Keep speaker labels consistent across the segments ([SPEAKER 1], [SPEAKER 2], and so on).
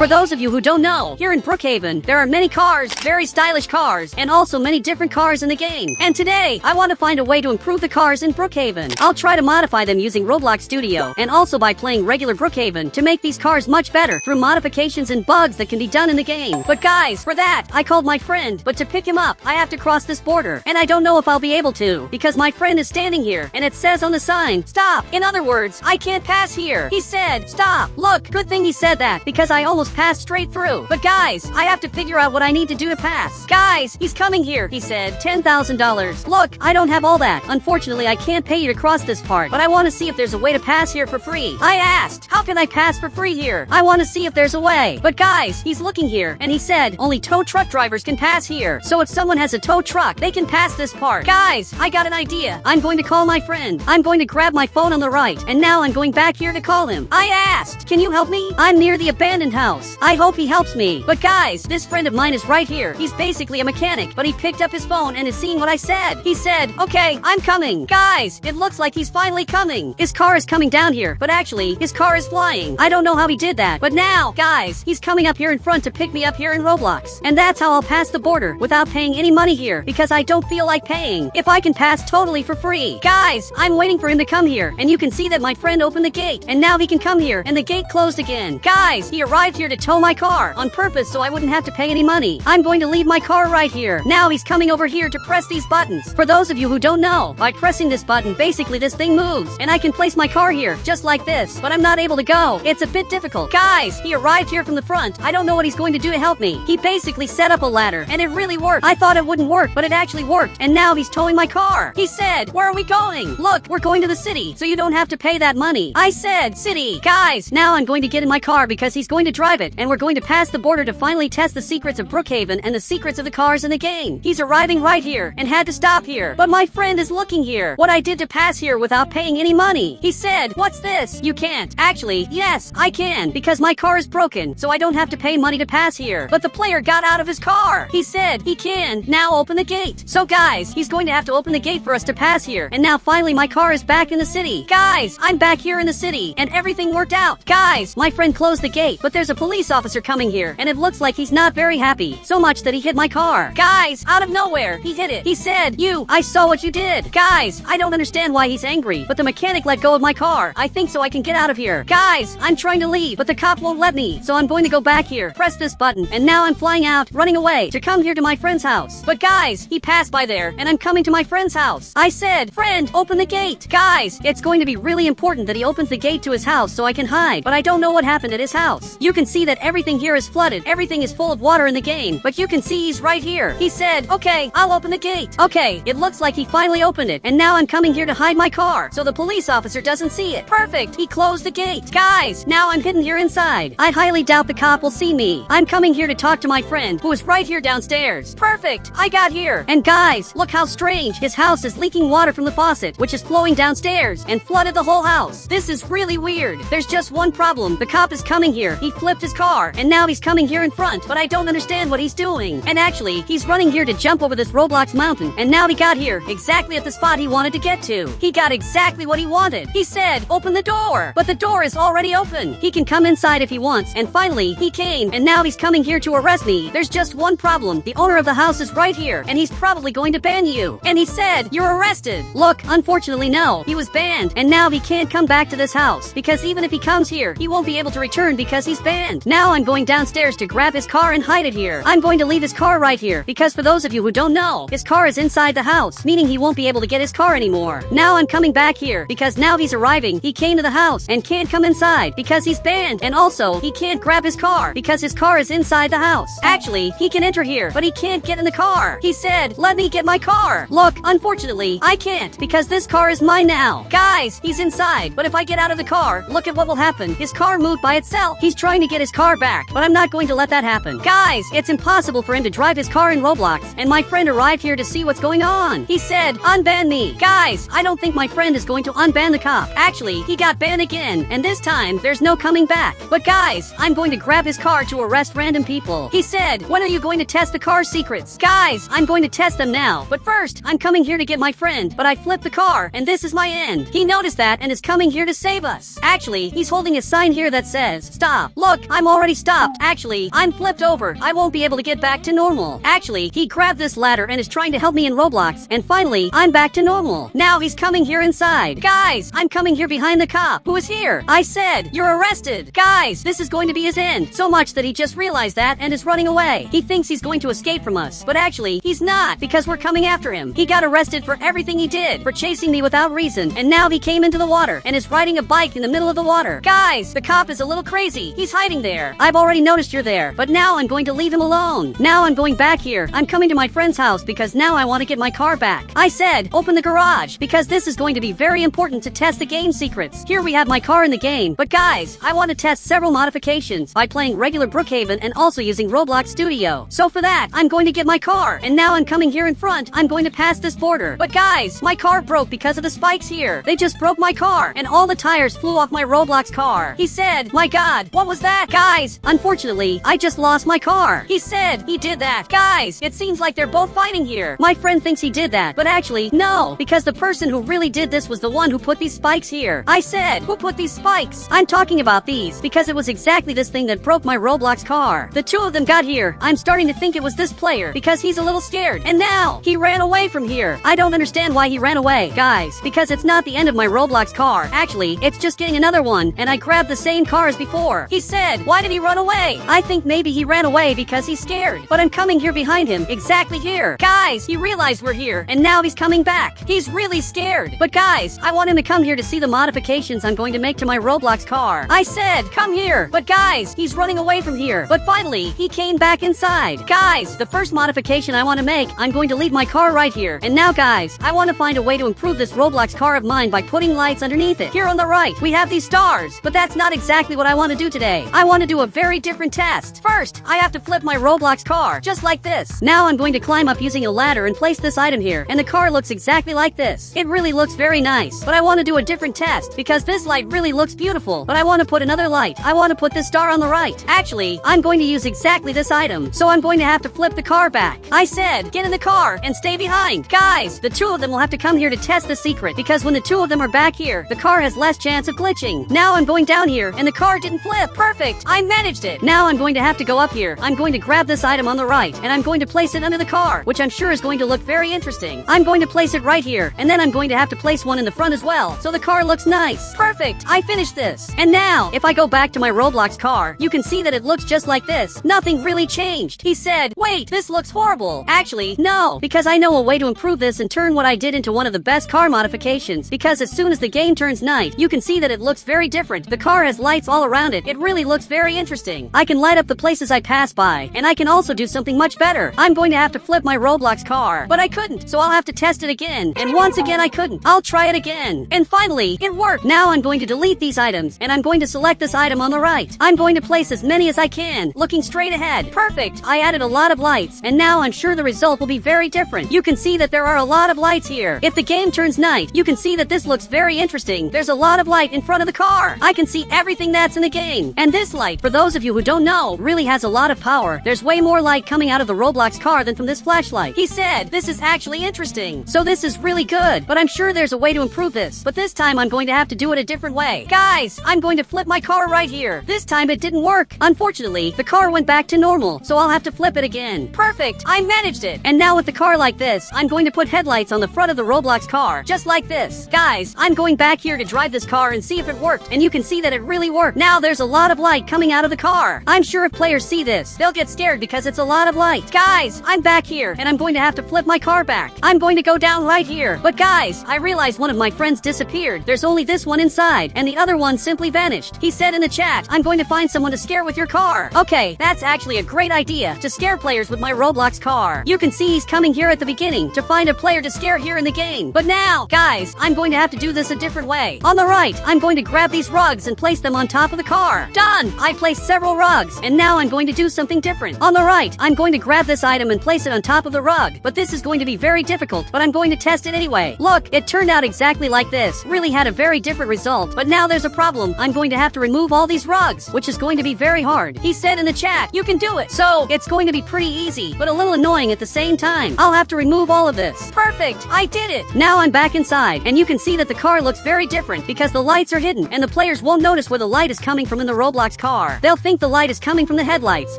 [SPEAKER 1] For those of you who don't know, here in Brookhaven, there are many cars, very stylish cars, and also many different cars in the game. And today, I want to find a way to improve the cars in Brookhaven. I'll try to modify them using Roblox Studio, and also by playing regular Brookhaven to make these cars much better through modifications and bugs that can be done in the game. But guys, for that, I called my friend, but to pick him up, I have to cross this border, and I don't know if I'll be able to, because my friend is standing here, and it says on the sign, stop. In other words, I can't pass here. He said, stop. Look, good thing he said that, because I almost passed straight through. But guys, I have to figure out what I need to do to pass. Guys, he's coming here, he said, $10,000. Look, I don't have all that. Unfortunately, I can't pay you to cross this part, but I want to see if there's a way to pass here for free. I asked, how can I pass for free here? I want to see if there's a way. But guys, he's looking here, and he said, only tow truck drivers can pass here. So if someone has a tow truck, they can pass this part. Guys, I got an idea. I'm going to call my friend. I'm going to grab my phone on the right, and now I'm going back here to call him. I asked, can you help me? I'm near the abandoned house. I hope he helps me. But guys, this friend of mine is right here. He's basically a mechanic, but he picked up his phone and is seeing what I said. He said, okay, I'm coming. Guys, it looks like he's finally coming. His car is coming down here, but actually, his car is flying. I don't know how he did that, but now, guys, he's coming up here in front to pick me up here in Roblox. And that's how I'll pass the border without paying any money here, because I don't feel like paying. If I can pass totally for free. Guys, I'm waiting for him to come here, and you can see that my friend opened the gate, and now he can come here, and the gate closed again. Guys, he arrived here to tow my car, on purpose so I wouldn't have to pay any money. I'm going to leave my car right here. Now he's coming over here to press these buttons. For those of you who don't know, by pressing this button, basically this thing moves, and I can place my car here, just like this, but I'm not able to go. It's a bit difficult. Guys, he arrived here from the front. I don't know what he's going to do to help me. He basically set up a ladder, and it really worked. I thought it wouldn't work, but it actually worked, and now he's towing my car. He said, where are we going? Look, we're going to the city, so you don't have to pay that money. I said, city. Guys, now I'm going to get in my car because he's going to drive it, and we're going to pass the border to finally test the secrets of Brookhaven and the secrets of the cars in the game. He's arriving right here, and had to stop here. But my friend is looking here. What I did to pass here without paying any money. He said, what's this? You can't. Actually, yes, I can, because my car is broken, so I don't have to pay money to pass here. But the player got out of his car. He said, he can now open the gate. So guys, he's going to have to open the gate for us to pass here. And now finally my car is back in the city. Guys, I'm back here in the city, and everything worked out. Guys, my friend closed the gate, but there's a police officer coming here, and it looks like he's not very happy. So much that he hit my car. Guys, out of nowhere, he hit it. He said, I saw what you did. Guys, I don't understand why he's angry, but the mechanic let go of my car. I think so I can get out of here. Guys, I'm trying to leave, but the cop won't let me. So I'm going to go back here, press this button, and now I'm flying out, running away, to come here to my friend's house. But guys, he passed by there, and I'm coming to my friend's house. I said, friend, open the gate. Guys, it's going to be really important that he opens the gate to his house so I can hide, but I don't know what happened at his house. You can see that everything here is flooded. Everything is full of water in the game, but you can see he's right here. He said, okay, I'll open the gate. Okay, it looks like he finally opened it, and now I'm coming here to hide my car, so the police officer doesn't see it. Perfect, he closed the gate. Guys, now I'm hidden here inside. I highly doubt the cop will see me. I'm coming here to talk to my friend, who is right here downstairs. Perfect, I got here. And guys, look how strange. His house is leaking water from the faucet, which is flowing downstairs, and flooded the whole house. This is really weird. There's just one problem. The cop is coming here. He flipped his car, and now he's coming here in front, but I don't understand what he's doing. And actually, he's running here to jump over this Roblox mountain, and now he got here, exactly at the spot he wanted to get to. He got exactly what he wanted. He said, open the door. But the door is already open. He can come inside if he wants, and finally, he came, and now he's coming here to arrest me. There's just one problem. The owner of the house is right here, and he's probably going to ban you. And he said, you're arrested. Look, unfortunately, no. He was banned, and now he can't come back to this house, because even if he comes here, he won't be able to return because he's banned. Now I'm going downstairs to grab his car and hide it here. I'm going to leave his car right here, because for those of you who don't know, his car is inside the house, meaning he won't be able to get his car anymore. Now I'm coming back here, because now he's arriving. He came to the house, and can't come inside, because he's banned, and also, he can't grab his car, because his car is inside the house. Actually, he can enter here, but he can't get in the car. He said, let me get my car. Look, unfortunately, I can't, because this car is mine now. Guys, he's inside, but if I get out of the car, look at what will happen. His car moved by itself. He's trying to get his car back, but I'm not going to let that happen. Guys, it's impossible for him to drive his car in Roblox, and my friend arrived here to see what's going on. He said, unban me. Guys, I don't think my friend is going to unban the cop. Actually, he got banned again, and this time, there's no coming back. But guys, I'm going to grab his car to arrest random people. He said, when are you going to test the car secrets? Guys, I'm going to test them now, but first, I'm coming here to get my friend, but I flipped the car, and this is my end. He noticed that and is coming here to save us. Actually, he's holding a sign here that says, stop. Look, I'm already stopped. Actually, I'm flipped over. I won't be able to get back to normal. Actually, he grabbed this ladder and is trying to help me in Roblox. And finally, I'm back to normal. Now he's coming here inside. Guys, I'm coming here behind the cop who is here. I said, you're arrested. Guys, this is going to be his end. So much that he just realized that and is running away. He thinks he's going to escape from us. But actually, he's not, because we're coming after him. He got arrested for everything he did, for chasing me without reason. And now he came into the water and is riding a bike in the middle of the water. Guys, the cop is a little crazy. He's hiding there. I've already noticed you're there, but now I'm going to leave him alone. Now I'm going back here. I'm coming to my friend's house because now I want to get my car back. I said, open the garage, because this is going to be very important to test the game secrets. Here we have my car in the game, but guys, I want to test several modifications by playing regular Brookhaven and also using Roblox Studio. So for that, I'm going to get my car, and now I'm coming here in front. I'm going to pass this border. But guys, my car broke because of the spikes here. They just broke my car, and all the tires flew off my Roblox car. He said, my god, what was that? Guys, unfortunately, I just lost my car. He said he did that. Guys, it seems like they're both fighting here. My friend thinks he did that, but actually, no, because the person who really did this was the one who put these spikes here. I said, who put these spikes? I'm talking about these, because it was exactly this thing that broke my Roblox car. The two of them got here. I'm starting to think it was this player, because he's a little scared, and now he ran away from here. I don't understand why he ran away, guys, because it's not the end of my Roblox car. Actually, it's just getting another one, and I grabbed the same car as before. He said, why did he run away? I think maybe he ran away because he's scared, but I'm coming here behind him, exactly here. Guys, he realized we're here, and now he's coming back. He's really scared. But guys, I want him to come here to see the modifications I'm going to make to my Roblox car. I said, come here. But guys, he's running away from here. But finally, he came back inside. Guys, the first modification I want to make, I'm going to leave my car right here. And now guys, I want to find a way to improve this Roblox car of mine by putting lights underneath it. Here on the right, we have these stars. But that's not exactly what I want to do today. I want to do a very different test. First, I have to flip my Roblox car, just like this. Now I'm going to climb up using a ladder and place this item here. And the car looks exactly like this. It really looks very nice. But I want to do a different test, because this light really looks beautiful. But I want to put another light. I want to put this star on the right. Actually, I'm going to use exactly this item. So I'm going to have to flip the car back. I said, get in the car and stay behind. Guys, the two of them will have to come here to test the secret, because when the two of them are back here, the car has less chance of glitching. Now I'm going down here, and the car didn't flip. Perfect. I managed it. Now I'm going to have to go up here. I'm going to grab this item on the right, and I'm going to place it under the car, which I'm sure is going to look very interesting. I'm going to place it right here, and then I'm going to have to place one in the front as well, so the car looks nice. Perfect. I finished this. And now, if I go back to my Roblox car, you can see that it looks just like this. Nothing really changed. He said, wait, this looks horrible. Actually, no, because I know a way to improve this and turn what I did into one of the best car modifications, because as soon as the game turns night, you can see that it looks very different. The car has lights all around it. It really looks very interesting. I can light up the places I pass by, and I can also do something much better. I'm going to have to flip my Roblox car, but I couldn't, so I'll have to test it again. And once again I couldn't. I'll try it again. And finally, it worked. Now I'm going to delete these items, and I'm going to select this item on the right. I'm going to place as many as I can, looking straight ahead. Perfect. I added a lot of lights, and now I'm sure the result will be very different. You can see that there are a lot of lights here. If the game turns night, you can see that this looks very interesting. There's a lot of light in front of the car. I can see everything that's in the game. And this light, for those of you who don't know, really has a lot of power. There's way more light coming out of the Roblox car than from this flashlight. He said, this is actually interesting. So this is really good, but I'm sure there's a way to improve this. But this time I'm going to have to do it a different way. Guys, I'm going to flip my car right here. This time it didn't work. Unfortunately, the car went back to normal, so I'll have to flip it again. Perfect. I managed it. And now with the car like this, I'm going to put headlights on the front of the Roblox car, just like this. Guys, I'm going back here to drive this car and see if it worked, and you can see that it really worked. Now there's a lot of light coming out of the car. I'm sure if players see this, they'll get scared because it's a lot of light. Guys, I'm back here, and I'm going to have to flip my car back. I'm going to go down right here. But guys, I realized one of my friends disappeared. There's only this one inside, and the other one simply vanished. He said in the chat, I'm going to find someone to scare with your car. Okay, that's actually a great idea, to scare players with my Roblox car. You can see he's coming here at the beginning to find a player to scare here in the game. But now, guys, I'm going to have to do this a different way. On the right, I'm going to grab these rugs and place them on top of the car. Done! I placed several rugs, and now I'm going to do something different. On the right, I'm going to grab this item and place it on top of the rug. But this is going to be very difficult, but I'm going to test it anyway. Look, it turned out exactly like this. Really had a very different result. But now there's a problem. I'm going to have to remove all these rugs, which is going to be very hard. He said in the chat, you can do it. So, it's going to be pretty easy, but a little annoying at the same time. I'll have to remove all of this. Perfect! I did it! Now I'm back inside, and you can see that the car looks very different because the lights are hidden, and the players won't notice where the light is coming from in the Roblox Roblox car. They'll think the light is coming from the headlights,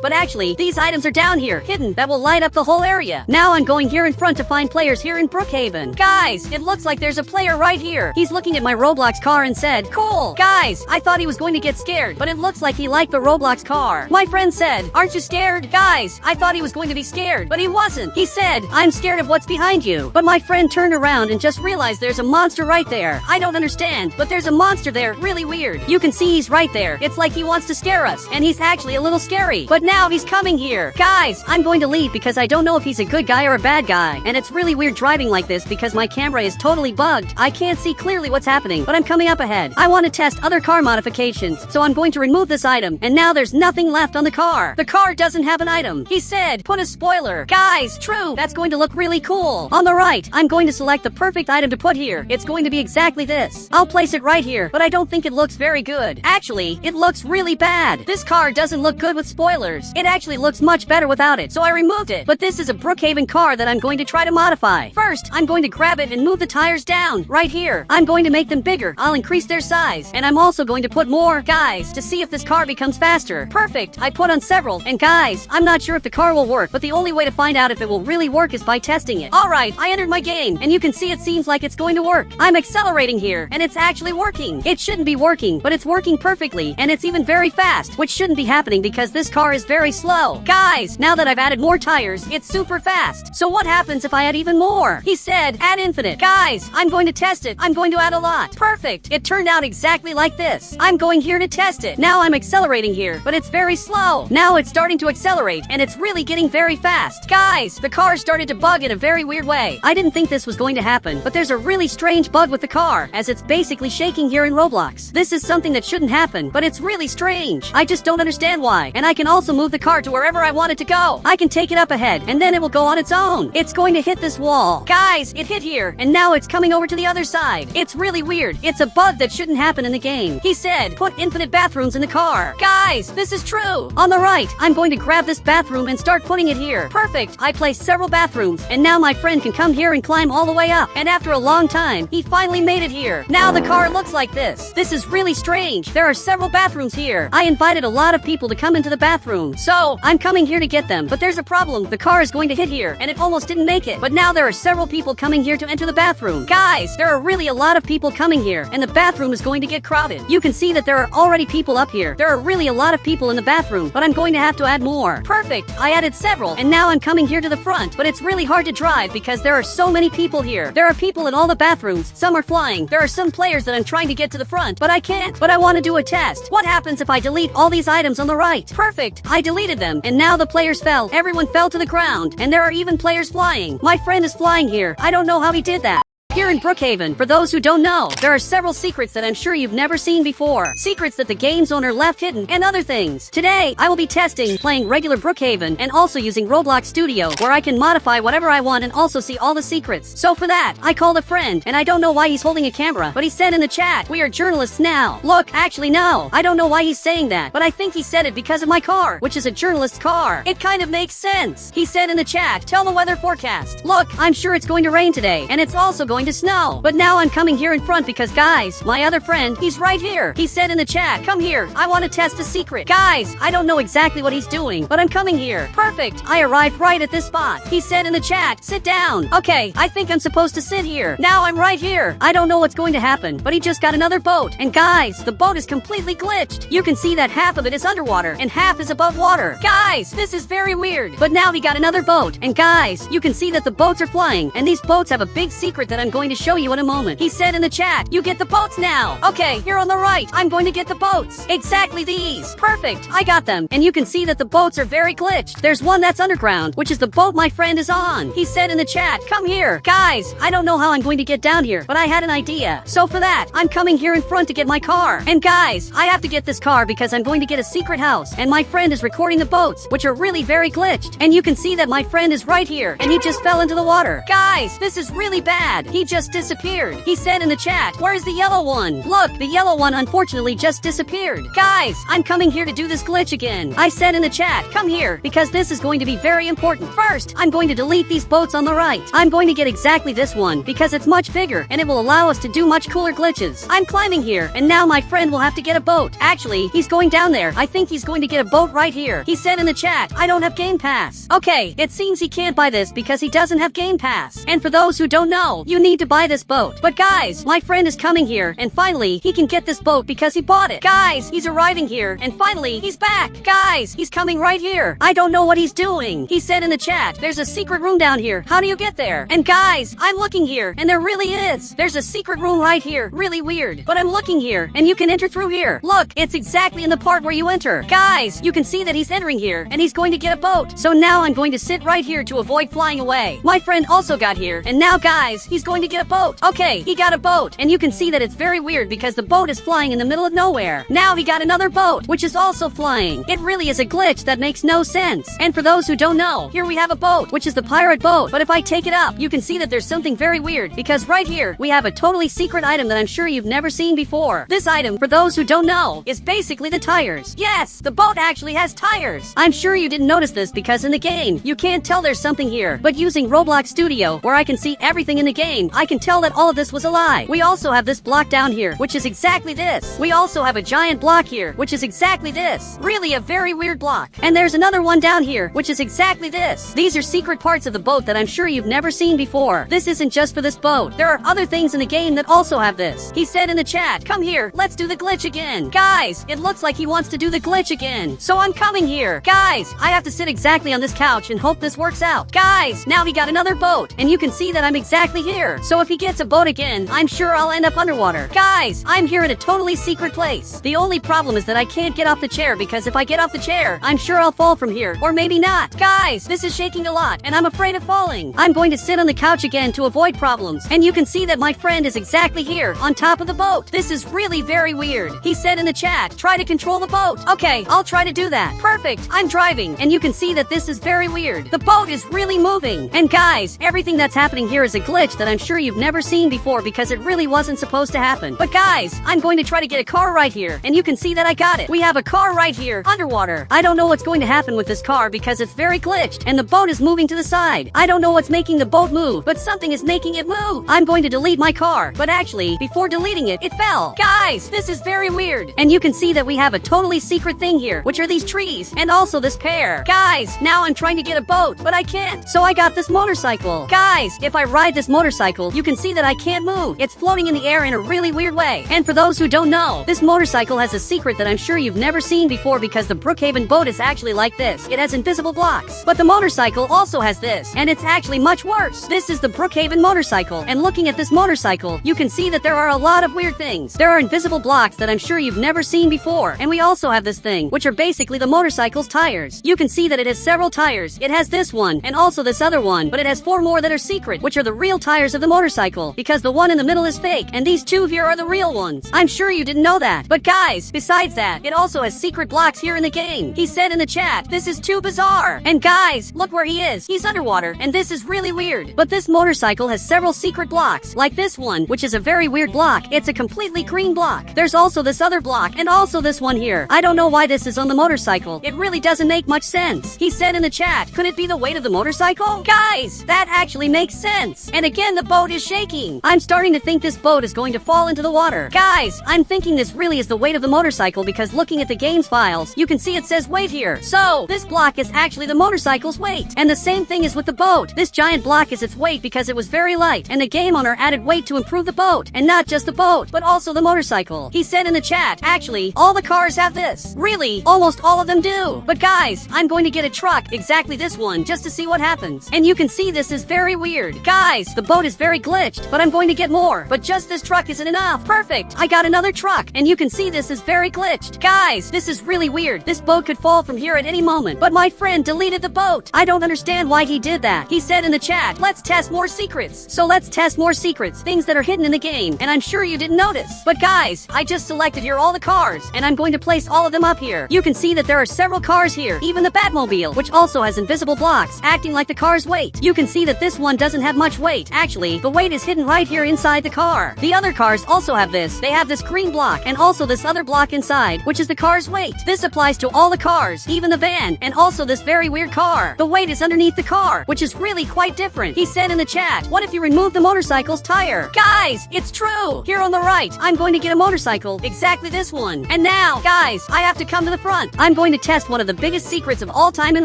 [SPEAKER 1] but actually, these items are down here, hidden, that will light up the whole area. Now I'm going here in front to find players here in Brookhaven. Guys, it looks like there's a player right here. He's looking at my Roblox car and said, "Cool." Guys, I thought he was going to get scared, but it looks like he liked the Roblox car. My friend said, "Aren't you scared?" Guys, I thought he was going to be scared, but he wasn't. He said, "I'm scared of what's behind you." But my friend turned around and just realized there's a monster right there. I don't understand, but there's a monster there, really weird. You can see he's right there. It's like he wants to scare us, and he's actually a little scary. But now he's coming here. Guys, I'm going to leave because I don't know if he's a good guy or a bad guy. And it's really weird driving like this because my camera is totally bugged. I can't see clearly what's happening, but I'm coming up ahead. I want to test other car modifications, so I'm going to remove this item, and now there's nothing left on the car. The car doesn't have an item. He said, "Put a spoiler." Guys, true. That's going to look really cool. On the right, I'm going to select the perfect item to put here. It's going to be exactly this. I'll place it right here, but I don't think it looks very good. Actually, it looks really bad. This car doesn't look good with spoilers. It actually looks much better without it, so I removed it. But this is a Brookhaven car that I'm going to try to modify. First, I'm going to grab it and move the tires down, right here. I'm going to make them bigger. I'll increase their size, and I'm also going to put more, guys, to see if this car becomes faster. Perfect. I put on several, and guys, I'm not sure if the car will work, but the only way to find out if it will really work is by testing it. Alright, I entered my game, and you can see it seems like it's going to work. I'm accelerating here, and it's actually working. It shouldn't be working, but it's working perfectly, and it's even very fast, which shouldn't be happening because this car is very slow. Guys, now that I've added more tires, it's super fast. So what happens if I add even more? He said, add infinite. Guys, I'm going to test it. I'm going to add a lot. Perfect. It turned out exactly like this. I'm going here to test it. Now I'm accelerating here, but it's very slow. Now it's starting to accelerate, and it's really getting very fast. Guys, the car started to bug in a very weird way. I didn't think this was going to happen, but there's a really strange bug with the car, as it's basically shaking here in Roblox. This is something that shouldn't happen, but it's really strange. I just don't understand why. And I can also move the car to wherever I want it to go. I can take it up ahead, and then it will go on its own. It's going to hit this wall. Guys, it hit here, and now it's coming over to the other side. It's really weird. It's a bug that shouldn't happen in the game. He said, put infinite bathrooms in the car. Guys, this is true. On the right, I'm going to grab this bathroom and start putting it here. Perfect. I placed several bathrooms, and now my friend can come here and climb all the way up. And after a long time, he finally made it here. Now the car looks like this. This is really strange. There are several bathrooms here. I invited a lot of people to come into the bathroom, so I'm coming here to get them. But there's a problem. The car is going to hit here, and it almost didn't make it. But now there are several people coming here to enter the bathroom. Guys, there are really a lot of people coming here, and the bathroom is going to get crowded. You can see that there are already people up here. There are really a lot of people in the bathroom, but I'm going to have to add more. Perfect. I added several, and now I'm coming here to the front, but it's really hard to drive because there are so many people here. There are people in all the bathrooms. Some are flying. There are some players that I'm trying to get to the front, but I can't. But I want to do a test. What happens if I delete all these items on the right? Perfect. I deleted them, and now the players fell. Everyone fell to the ground, and there are even players flying. My friend is flying here. I don't know how he did that. Here in Brookhaven, for those who don't know, there are several secrets that I'm sure you've never seen before. Secrets that the game's owner left hidden, and other things. Today, I will be testing, playing regular Brookhaven, and also using Roblox Studio, where I can modify whatever I want and also see all the secrets. So for that, I called a friend, and I don't know why he's holding a camera, but he said in the chat, "We are journalists now." Look, actually no. I don't know why he's saying that, but I think he said it because of my car, which is a journalist's car. It kind of makes sense. He said in the chat, "Tell the weather forecast." Look, I'm sure it's going to rain today, and it's also going to snow. But now I'm coming here in front because guys, my other friend, he's right here. He said in the chat, "Come here. I want to test a secret." Guys, I don't know exactly what he's doing, but I'm coming here. Perfect. I arrived right at this spot. He said in the chat, "Sit down." Okay, I think I'm supposed to sit here. Now I'm right here. I don't know what's going to happen, but he just got another boat. And guys, the boat is completely glitched. You can see that half of it is underwater and half is above water. Guys, this is very weird. But now he got another boat. And guys, you can see that the boats are flying, and these boats have a big secret that I'm going to show you in a moment. He said in the chat, "You get the boats now." Okay, here on the right, I'm going to get the boats. Exactly these. Perfect. I got them. And you can see that the boats are very glitched. There's one that's underground, which is the boat my friend is on. He said in the chat, "Come here." Guys, I don't know how I'm going to get down here, but I had an idea. So for that, I'm coming here in front to get my car. And guys, I have to get this car because I'm going to get a secret house. And my friend is recording the boats, which are really very glitched. And you can see that my friend is right here, and he just fell into the water. Guys, this is really bad. He he just disappeared. He said in the chat, where's the yellow one? Look, the yellow one unfortunately just disappeared. Guys, I'm coming here to do this glitch again. I said in the chat, come here, because this is going to be very important. First, I'm going to delete these boats on the right. I'm going to get exactly this one, because it's much bigger, and it will allow us to do much cooler glitches. I'm climbing here, and now my friend will have to get a boat. Actually, he's going down there. I think he's going to get a boat right here. He said in the chat, I don't have Game Pass. Okay, it seems he can't buy this because he doesn't have Game Pass. And for those who don't know, you need to buy this boat. But guys, my friend is coming here, and finally, he can get this boat because he bought it. Guys, he's arriving here, and finally, he's back. Guys, he's coming right here. I don't know what he's doing. He said in the chat, there's a secret room down here. How do you get there? And guys, I'm looking here, and there really is. There's a secret room right here. Really weird. But I'm looking here, and you can enter through here. Look, it's exactly in the part where you enter. Guys, you can see that he's entering here, and he's going to get a boat. So now I'm going to sit right here to avoid flying away. My friend also got here, and now guys, he's going to get a boat. Okay, he got a boat, and you can see that it's very weird because the boat is flying in the middle of nowhere. Now he got another boat, which is also flying. It really is a glitch that makes no sense. And for those who don't know, here we have a boat, which is the pirate boat. But if I take it up, you can see that there's something very weird because right here, we have a totally secret item that I'm sure you've never seen before. This item, for those who don't know, is basically the tires. Yes, the boat actually has tires. I'm sure you didn't notice this because in the game, you can't tell there's something here. But using Roblox Studio, where I can see everything in the game, I can tell that all of this was a lie. We also have this block down here, which is exactly this. We also have a giant block here, which is exactly this. Really a very weird block. And there's another one down here, which is exactly this. These are secret parts of the boat that I'm sure you've never seen before. This isn't just for this boat. There are other things in the game that also have this. He said in the chat, come here, let's do the glitch again. Guys, it looks like he wants to do the glitch again. So I'm coming here. Guys, I have to sit exactly on this couch and hope this works out. Guys, now he got another boat, and you can see that I'm exactly here. So if he gets a boat again, I'm sure I'll end up underwater. Guys, I'm here at a totally secret place. The only problem is that I can't get off the chair because if I get off the chair, I'm sure I'll fall from here. Or maybe not. Guys, this is shaking a lot, and I'm afraid of falling. I'm going to sit on the couch again to avoid problems. And you can see that my friend is exactly here, on top of the boat. This is really very weird. He said in the chat, try to control the boat. Okay, I'll try to do that. Perfect. I'm driving, and you can see that this is very weird. The boat is really moving. And guys, everything that's happening here is a glitch that I'm sure you've never seen before because it really wasn't supposed to happen. But guys, I'm going to try to get a car right here, and you can see that I got it. We have a car right here, underwater. I don't know what's going to happen with this car because it's very glitched, and the boat is moving to the side. I don't know what's making the boat move, but something is making it move. I'm going to delete my car, but actually, before deleting it, it fell. Guys, this is very weird. And you can see that we have a totally secret thing here, which are these trees, and also this pear. Guys, now I'm trying to get a boat, but I can't. So I got this motorcycle. Guys, if I ride this motorcycle, you can see that I can't move. It's floating in the air in a really weird way. And for those who don't know, this motorcycle has a secret that I'm sure you've never seen before because the Brookhaven boat is actually like this. It has invisible blocks. But the motorcycle also has this, and it's actually much worse. This is the Brookhaven motorcycle, and looking at this motorcycle, you can see that there are a lot of weird things. There are invisible blocks that I'm sure you've never seen before, and we also have this thing, which are basically the motorcycle's tires. You can see that it has several tires. It has this one, and also this other one, but it has 4 more that are secret, which are the real tires of the motorcycle, because the one in the middle is fake, and these 2 here are the real ones. I'm sure you didn't know that. But guys, besides that, it also has secret blocks here in the game. He said in the chat, this is too bizarre. And guys, look where he is. He's underwater, and this is really weird. But this motorcycle has several secret blocks, like this one, which is a very weird block. It's a completely green block. There's also this other block, and also this one here. I don't know why this is on the motorcycle. It really doesn't make much sense. He said in the chat, could it be the weight of the motorcycle? Guys, that actually makes sense. And again, the boat is shaking. I'm starting to think this boat is going to fall into the water. Guys, I'm thinking this really is the weight of the motorcycle because looking at the game's files, you can see it says weight here. So, this block is actually the motorcycle's weight. And the same thing is with the boat. This giant block is its weight because it was very light, and the game owner added weight to improve the boat. And not just the boat, but also the motorcycle. He said in the chat, actually, all the cars have this. Really, almost all of them do. But guys, I'm going to get a truck, exactly this one, just to see what happens. And you can see this is very weird. Guys, the boat is very glitched, but I'm going to get more. But just this truck isn't enough. Perfect. I got another truck, and you can see this is very glitched. Guys, this is really weird. This boat could fall from here at any moment, but my friend deleted the boat. I don't understand why he did that. He said in the chat, let's test more secrets. So let's test more secrets, things that are hidden in the game, and I'm sure you didn't notice. But guys, I just selected here all the cars, and I'm going to place all of them up here. You can see that there are several cars here, even the Batmobile, which also has invisible blocks, acting like the car's weight. You can see that this one doesn't have much weight. Actually, actually, the weight is hidden right here inside the car. The other cars also have this. They have this green block and also this other block inside, which is the car's weight. This applies to all the cars, even the van, and also this very weird car. The weight is underneath the car, which is really quite different. He said in the chat, what if you remove the motorcycle's tire? Guys, it's true. Here on the right, I'm going to get a motorcycle, exactly this one. And now, guys, I have to come to the front. I'm going to test one of the biggest secrets of all time in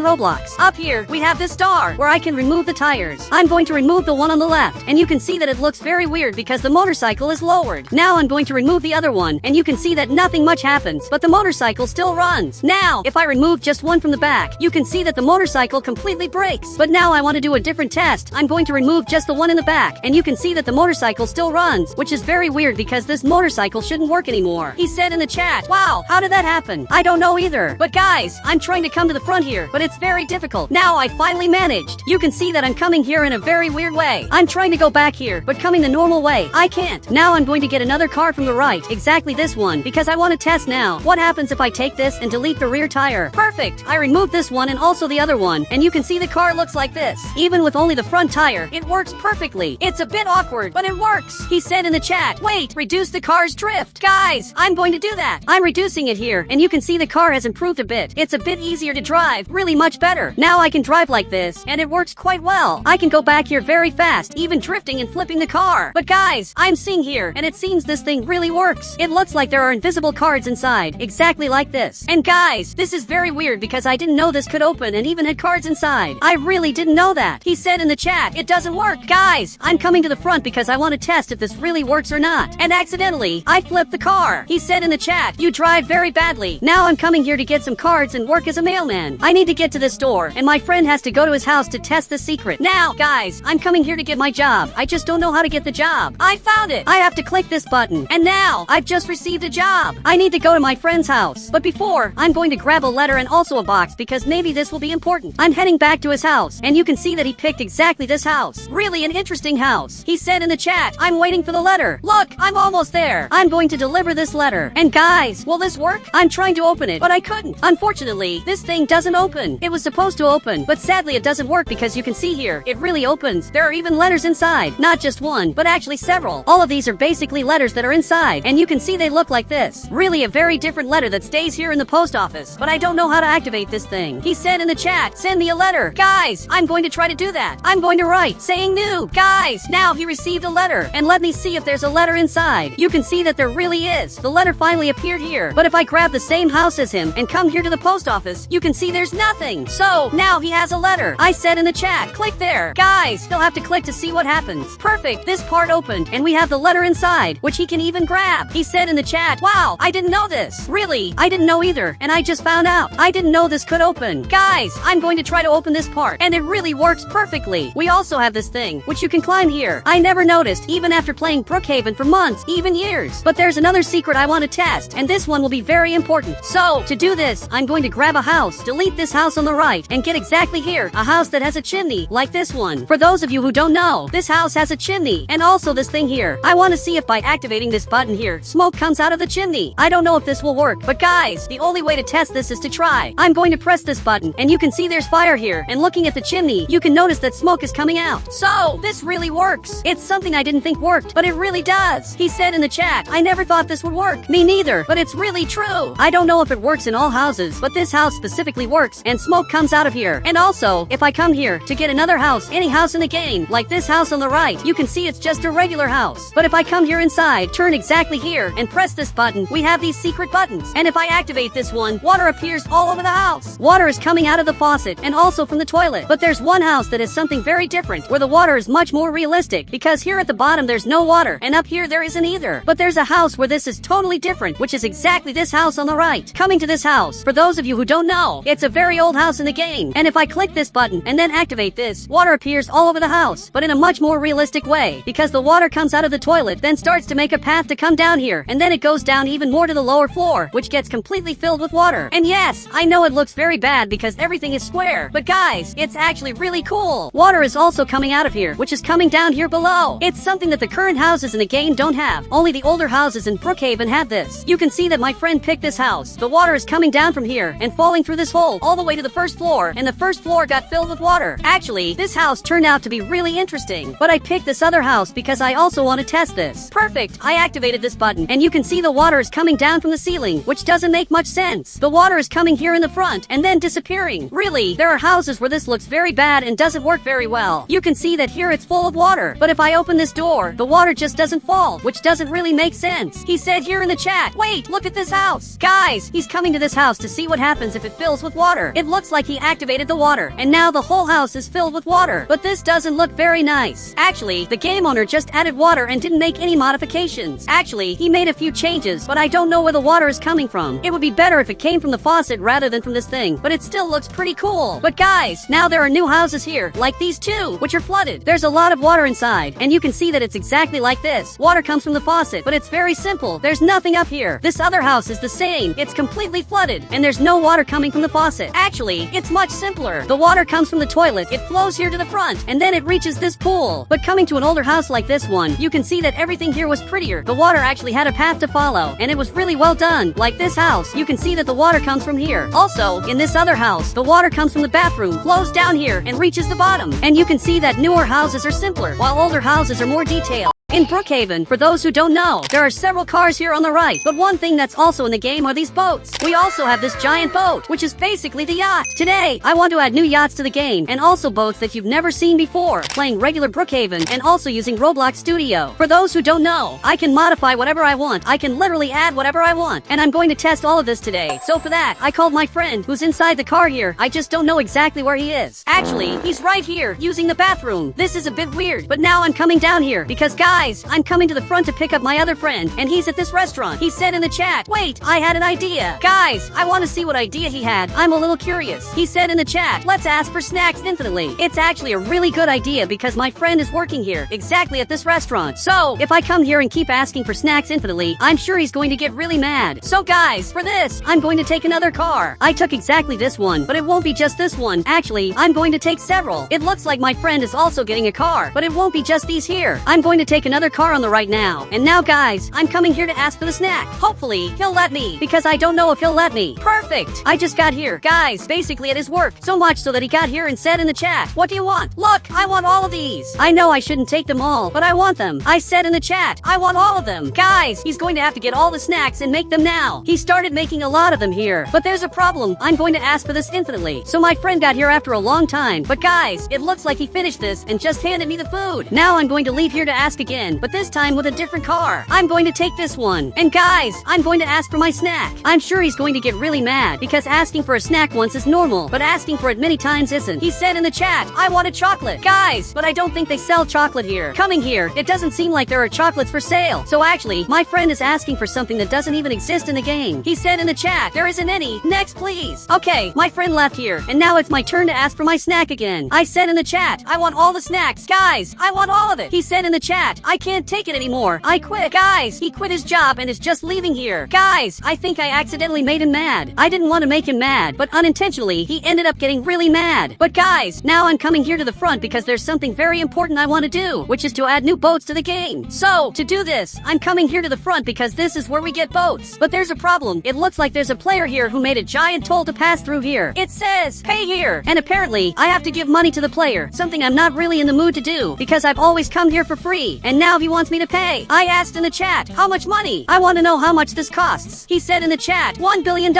[SPEAKER 1] Roblox. Up here, we have this star, where I can remove the tires. I'm going to remove the one on the left, and you can see that it looks very weird because the motorcycle is lowered. Now I'm going to remove the other one, and you can see that nothing much happens, but the motorcycle still runs. Now, if I remove just one from the back, you can see that the motorcycle completely breaks. But now I want to do a different test. I'm going to remove just the one in the back, and you can see that the motorcycle still runs, which is very weird because this motorcycle shouldn't work anymore. He said in the chat, wow, how did that happen? I don't know either. But guys, I'm trying to come to the front here, but it's very difficult. Now I finally managed. You can see that I'm coming here in a very weird way. I'm trying to go back here, but coming the normal way, I can't. Now I'm going to get another car from the right, exactly this one, because I want to test now. What happens if I take this and delete the rear tire? Perfect. I removed this one and also the other one, and you can see the car looks like this. Even with only the front tire, it works perfectly. It's a bit awkward, but it works. He said in the chat, wait, reduce the car's drift. Guys, I'm going to do that. I'm reducing it here, and you can see the car has improved a bit. It's a bit easier to drive, really much better. Now I can drive like this, and it works quite well. I can go back here very fast, even drifting and flipping the car. But guys, I'm seeing here, and it seems this thing really works. It looks like there are invisible cards inside, exactly like this. And guys, this is very weird because I didn't know this could open and even had cards inside. I really didn't know that. He said in the chat, it doesn't work. Guys, I'm coming to the front because I want to test if this really works or not. And accidentally, I flipped the car. He said in the chat, you drive very badly. Now I'm coming here to get some cards and work as a mailman. I need to get to this store, and my friend has to go to his house to test the secret. Now, guys, I'm coming here to get my job. I just don't know how to get the job. I found it. I have to click this button. And now, I've just received a job. I need to go to my friend's house. But before, I'm going to grab a letter and also a box because maybe this will be important. I'm heading back to his house, and you can see that he picked exactly this house. Really an interesting house. He said in the chat, I'm waiting for the letter. Look, I'm almost there. I'm going to deliver this letter. And guys, will this work? I'm trying to open it, but I couldn't. Unfortunately, this thing doesn't open. It was supposed to open, but sadly it doesn't work because you can see here, it really opens. There are even letters inside. Not just one, but actually several. All of these are basically letters that are inside, and you can see they look like this. Really a very different letter that stays here in the post office, but I don't know how to activate this thing. He said in the chat, send me a letter. Guys, I'm going to try to do that. I'm going to write, saying new. Guys, now he received a letter, and let me see if there's a letter inside. You can see that there really is. The letter finally appeared here, but if I grab the same house as him and come here to the post office, you can see there's nothing. So, now he has a letter. I said in the chat, click there. Guys, he'll have to click to see what happens. Perfect, this part opened, and we have the letter inside, which he can even grab. He said in the chat, wow, I didn't know this. Really, I didn't know either, and I just found out. I didn't know this could open. Guys, I'm going to try to open this part, and it really works perfectly. We also have this thing, which you can climb here. I never noticed, even after playing Brookhaven for months, even years. But there's another secret I want to test, and this one will be very important. So, to do this, I'm going to grab a house, delete this house on the right, and get exactly here, a house that has a chimney, like this one. For those of you who don't know, this house has a chimney, and also this thing here. I want to see if by activating this button here, smoke comes out of the chimney. I don't know if this will work, but guys, the only way to test this is to try. I'm going to press this button, and you can see there's fire here, and looking at the chimney, you can notice that smoke is coming out. So, this really works. It's something I didn't think worked, but it really does. He said in the chat, I never thought this would work. Me neither, but it's really true. I don't know if it works in all houses, but this house specifically works, and smoke comes out of here. And also, if I come here to get another house, any house in the game, like this house on the right, you can see it's just a regular house. But if I come here inside, turn exactly here, and press this button, we have these secret buttons. And if I activate this one, water appears all over the house. Water is coming out of the faucet, and also from the toilet. But there's one house that is something very different, where the water is much more realistic, because here at the bottom there's no water, and up here there isn't either. But there's a house where this is totally different, which is exactly this house on the right. Coming to this house, for those of you who don't know, it's a very old house in the game. And if I click this button, and then activate this, water appears all over the house, but in a much more realistic way, because the water comes out of the toilet, then starts to make a path to come down here, and then it goes down even more to the lower floor, which gets completely filled with water. And yes, I know it looks very bad because everything is square, but guys, it's actually really cool. Water is also coming out of here, which is coming down here below. It's something that the current houses in the game don't have. Only the older houses in Brookhaven have this. You can see that my friend picked this house. The water is coming down from here and falling through this hole all the way to the first floor, and the first floor got filled with water. Actually, this house turned out to be really interesting. amazing. But I picked this other house because I also want to test this. Perfect. I activated this button, and you can see the water is coming down from the ceiling, which doesn't make much sense. The water is coming here in the front, and then disappearing. Really, there are houses where this looks very bad and doesn't work very well. You can see that here it's full of water, but if I open this door, the water just doesn't fall, which doesn't really make sense. He said here in the chat, wait, look at this house. Guys, he's coming to this house to see what happens if it fills with water. It looks like he activated the water, and now the whole house is filled with water. But this doesn't look very nice. Actually, the game owner just added water and didn't make any modifications. Actually, he made a few changes, but I don't know where the water is coming from. It would be better if it came from the faucet rather than from this thing, but it still looks pretty cool. But guys, now there are new houses here, like these two, which are flooded. There's a lot of water inside, and you can see that it's exactly like this. Water comes from the faucet, but it's very simple. There's nothing up here. This other house is the same. It's completely flooded, and there's no water coming from the faucet. Actually, it's much simpler. The water comes from the toilet, it flows here to the front, and then it reaches this pool. But coming to an older house like this one, you can see that everything here was prettier. The water actually had a path to follow, and it was really well done. Like this house, you can see that the water comes from here. Also, in this other house, the water comes from the bathroom, flows down here, and reaches the bottom. And you can see that newer houses are simpler, while older houses are more detailed. In Brookhaven, for those who don't know, there are several cars here on the right, but one thing that's also in the game are these boats. We also have this giant boat, which is basically the yacht. Today, I want to add new yachts to the game, and also boats that you've never seen before, playing regular Brookhaven, and also using Roblox Studio. For those who don't know, I can modify whatever I want. I can literally add whatever I want, and I'm going to test all of this today. So for that, I called my friend, who's inside the car here. I just don't know exactly where he is. Actually, he's right here, using the bathroom. This is a bit weird, but now I'm coming down here, because guys, I'm coming to the front to pick up my other friend, and he's at this restaurant. He said in the chat, wait, I had an idea. Guys, I want to see what idea he had. I'm a little curious. He said in the chat, let's ask for snacks infinitely. It's actually a really good idea because my friend is working here, exactly at this restaurant. So, if I come here and keep asking for snacks infinitely, I'm sure he's going to get really mad. So guys, for this, I'm going to take another car. I took exactly this one, but it won't be just this one. Actually, I'm going to take several. It looks like my friend is also getting a car, but it won't be just these here. I'm going to take another car on the right now. And now guys, I'm coming here to ask for the snack. Hopefully, he'll let me, because I don't know if he'll let me. Perfect! I just got here. Guys, basically at his work. So much so that he got here and said in the chat, what do you want? Look, I want all of these. I know I shouldn't take them all, but I want them. I said in the chat, I want all of them. Guys, he's going to have to get all the snacks and make them now. He started making a lot of them here. But there's a problem. I'm going to ask for this infinitely. So my friend got here after a long time. But guys, it looks like he finished this and just handed me the food. Now I'm going to leave here to ask again, but this time with a different car. I'm going to take this one. And guys, I'm going to ask for my snack. I'm sure he's going to get really mad because asking for a snack once is normal, but asking for it many times isn't. He said in the chat, I wanted chocolate. Guys, but I don't think they sell chocolate here. Coming here, it doesn't seem like there are chocolates for sale. So actually, my friend is asking for something that doesn't even exist in the game. He said in the chat, there isn't any. Next, please. Okay, my friend left here, and now it's my turn to ask for my snack again. I said in the chat, I want all the snacks. Guys, I want all of it. He said in the chat, I can't take it anymore. I quit. Guys, he quit his job and is just leaving here. Guys, I think I accidentally made him mad. I didn't want to make him mad, but unintentionally, he ended up getting really mad. But guys, now I'm coming here to the front because there's something very important I want to do, which is to add new boats to the game. So, to do this, I'm coming here to the front because this is where we get boats. But there's a problem. It looks like there's a player here who made a giant toll to pass through here. It says, pay here. And apparently, I have to give money to the player, something I'm not really in the mood to do because I've always come here for free. And now he wants me to pay. I asked in the chat, how much money? I want to know how much this costs. He said in the chat, $1 billion.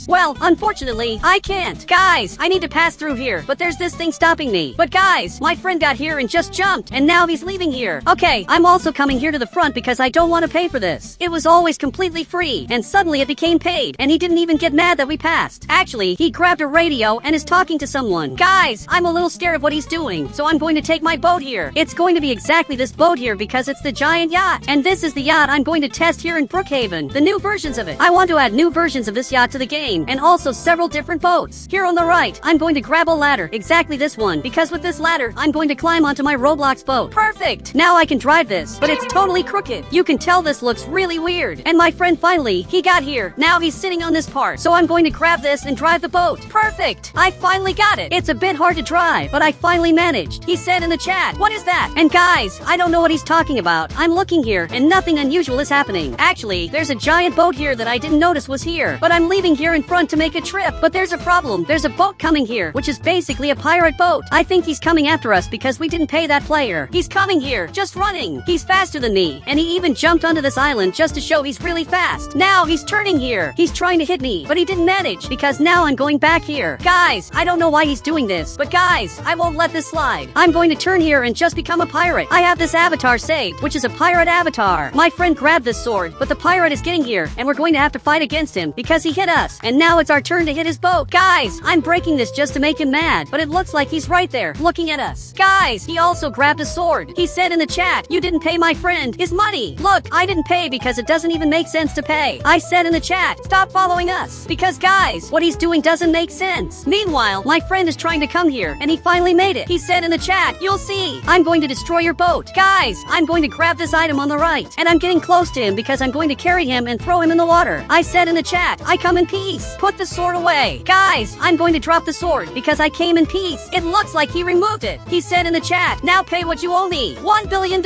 [SPEAKER 1] Well, unfortunately, I can't. Guys, I need to pass through here, but there's this thing stopping me. But guys, my friend got here and just jumped, and now he's leaving here. Okay, I'm also coming here to the front because I don't want to pay for this. It was always completely free, and suddenly it became paid, and he didn't even get mad that we passed. Actually, he grabbed a radio and is talking to someone. Guys, I'm a little scared of what he's doing, so I'm going to take my boat here. It's going to be exactly this boat here because it's the giant yacht, and this is the yacht I'm going to test here in Brookhaven, the new versions of it. I want to add new versions of this yacht to the game, and also several different boats. Here on the right, I'm going to grab a ladder, exactly this one, because with this ladder, I'm going to climb onto my Roblox boat. Perfect! Now I can drive this, but it's totally crooked. You can tell this looks really weird. And my friend finally, he got here. Now he's sitting on this part, so I'm going to grab this and drive the boat. Perfect! I finally got it. It's a bit hard to drive, but I finally managed. He said in the chat, what is that? And guys, I don't know what he's talking talking about. I'm looking here, and nothing unusual is happening. Actually, there's a giant boat here that I didn't notice was here. But I'm leaving here in front to make a trip. But there's a problem. There's a boat coming here, which is basically a pirate boat. I think he's coming after us because we didn't pay that player. He's coming here, just running. He's faster than me, and he even jumped onto this island just to show he's really fast. Now he's turning here. He's trying to hit me, but he didn't manage because now I'm going back here. Guys, I don't know why he's doing this, but guys, I won't let this slide. I'm going to turn here and just become a pirate. I have this avatar saved, which is a pirate avatar. My friend grabbed this sword, but the pirate is getting here, and we're going to have to fight against him because he hit us, and now it's our turn to hit his boat. Guys, I'm breaking this just to make him mad, but it looks like he's right there, looking at us. Guys, he also grabbed a sword. He said in the chat, "You didn't pay my friend his money." Look, I didn't pay because it doesn't even make sense to pay. I said in the chat, "Stop following us," because guys, what he's doing doesn't make sense. Meanwhile, my friend is trying to come here, and he finally made it. He said in the chat, "You'll see. I'm going to destroy your boat." Guys, I'm going to grab this item on the right, and I'm getting close to him because I'm going to carry him and throw him in the water. I said in the chat, "I come in peace. Put the sword away." Guys, I'm going to drop the sword because I came in peace. It looks like he removed it. He said in the chat, "Now pay what you owe me. $1 billion.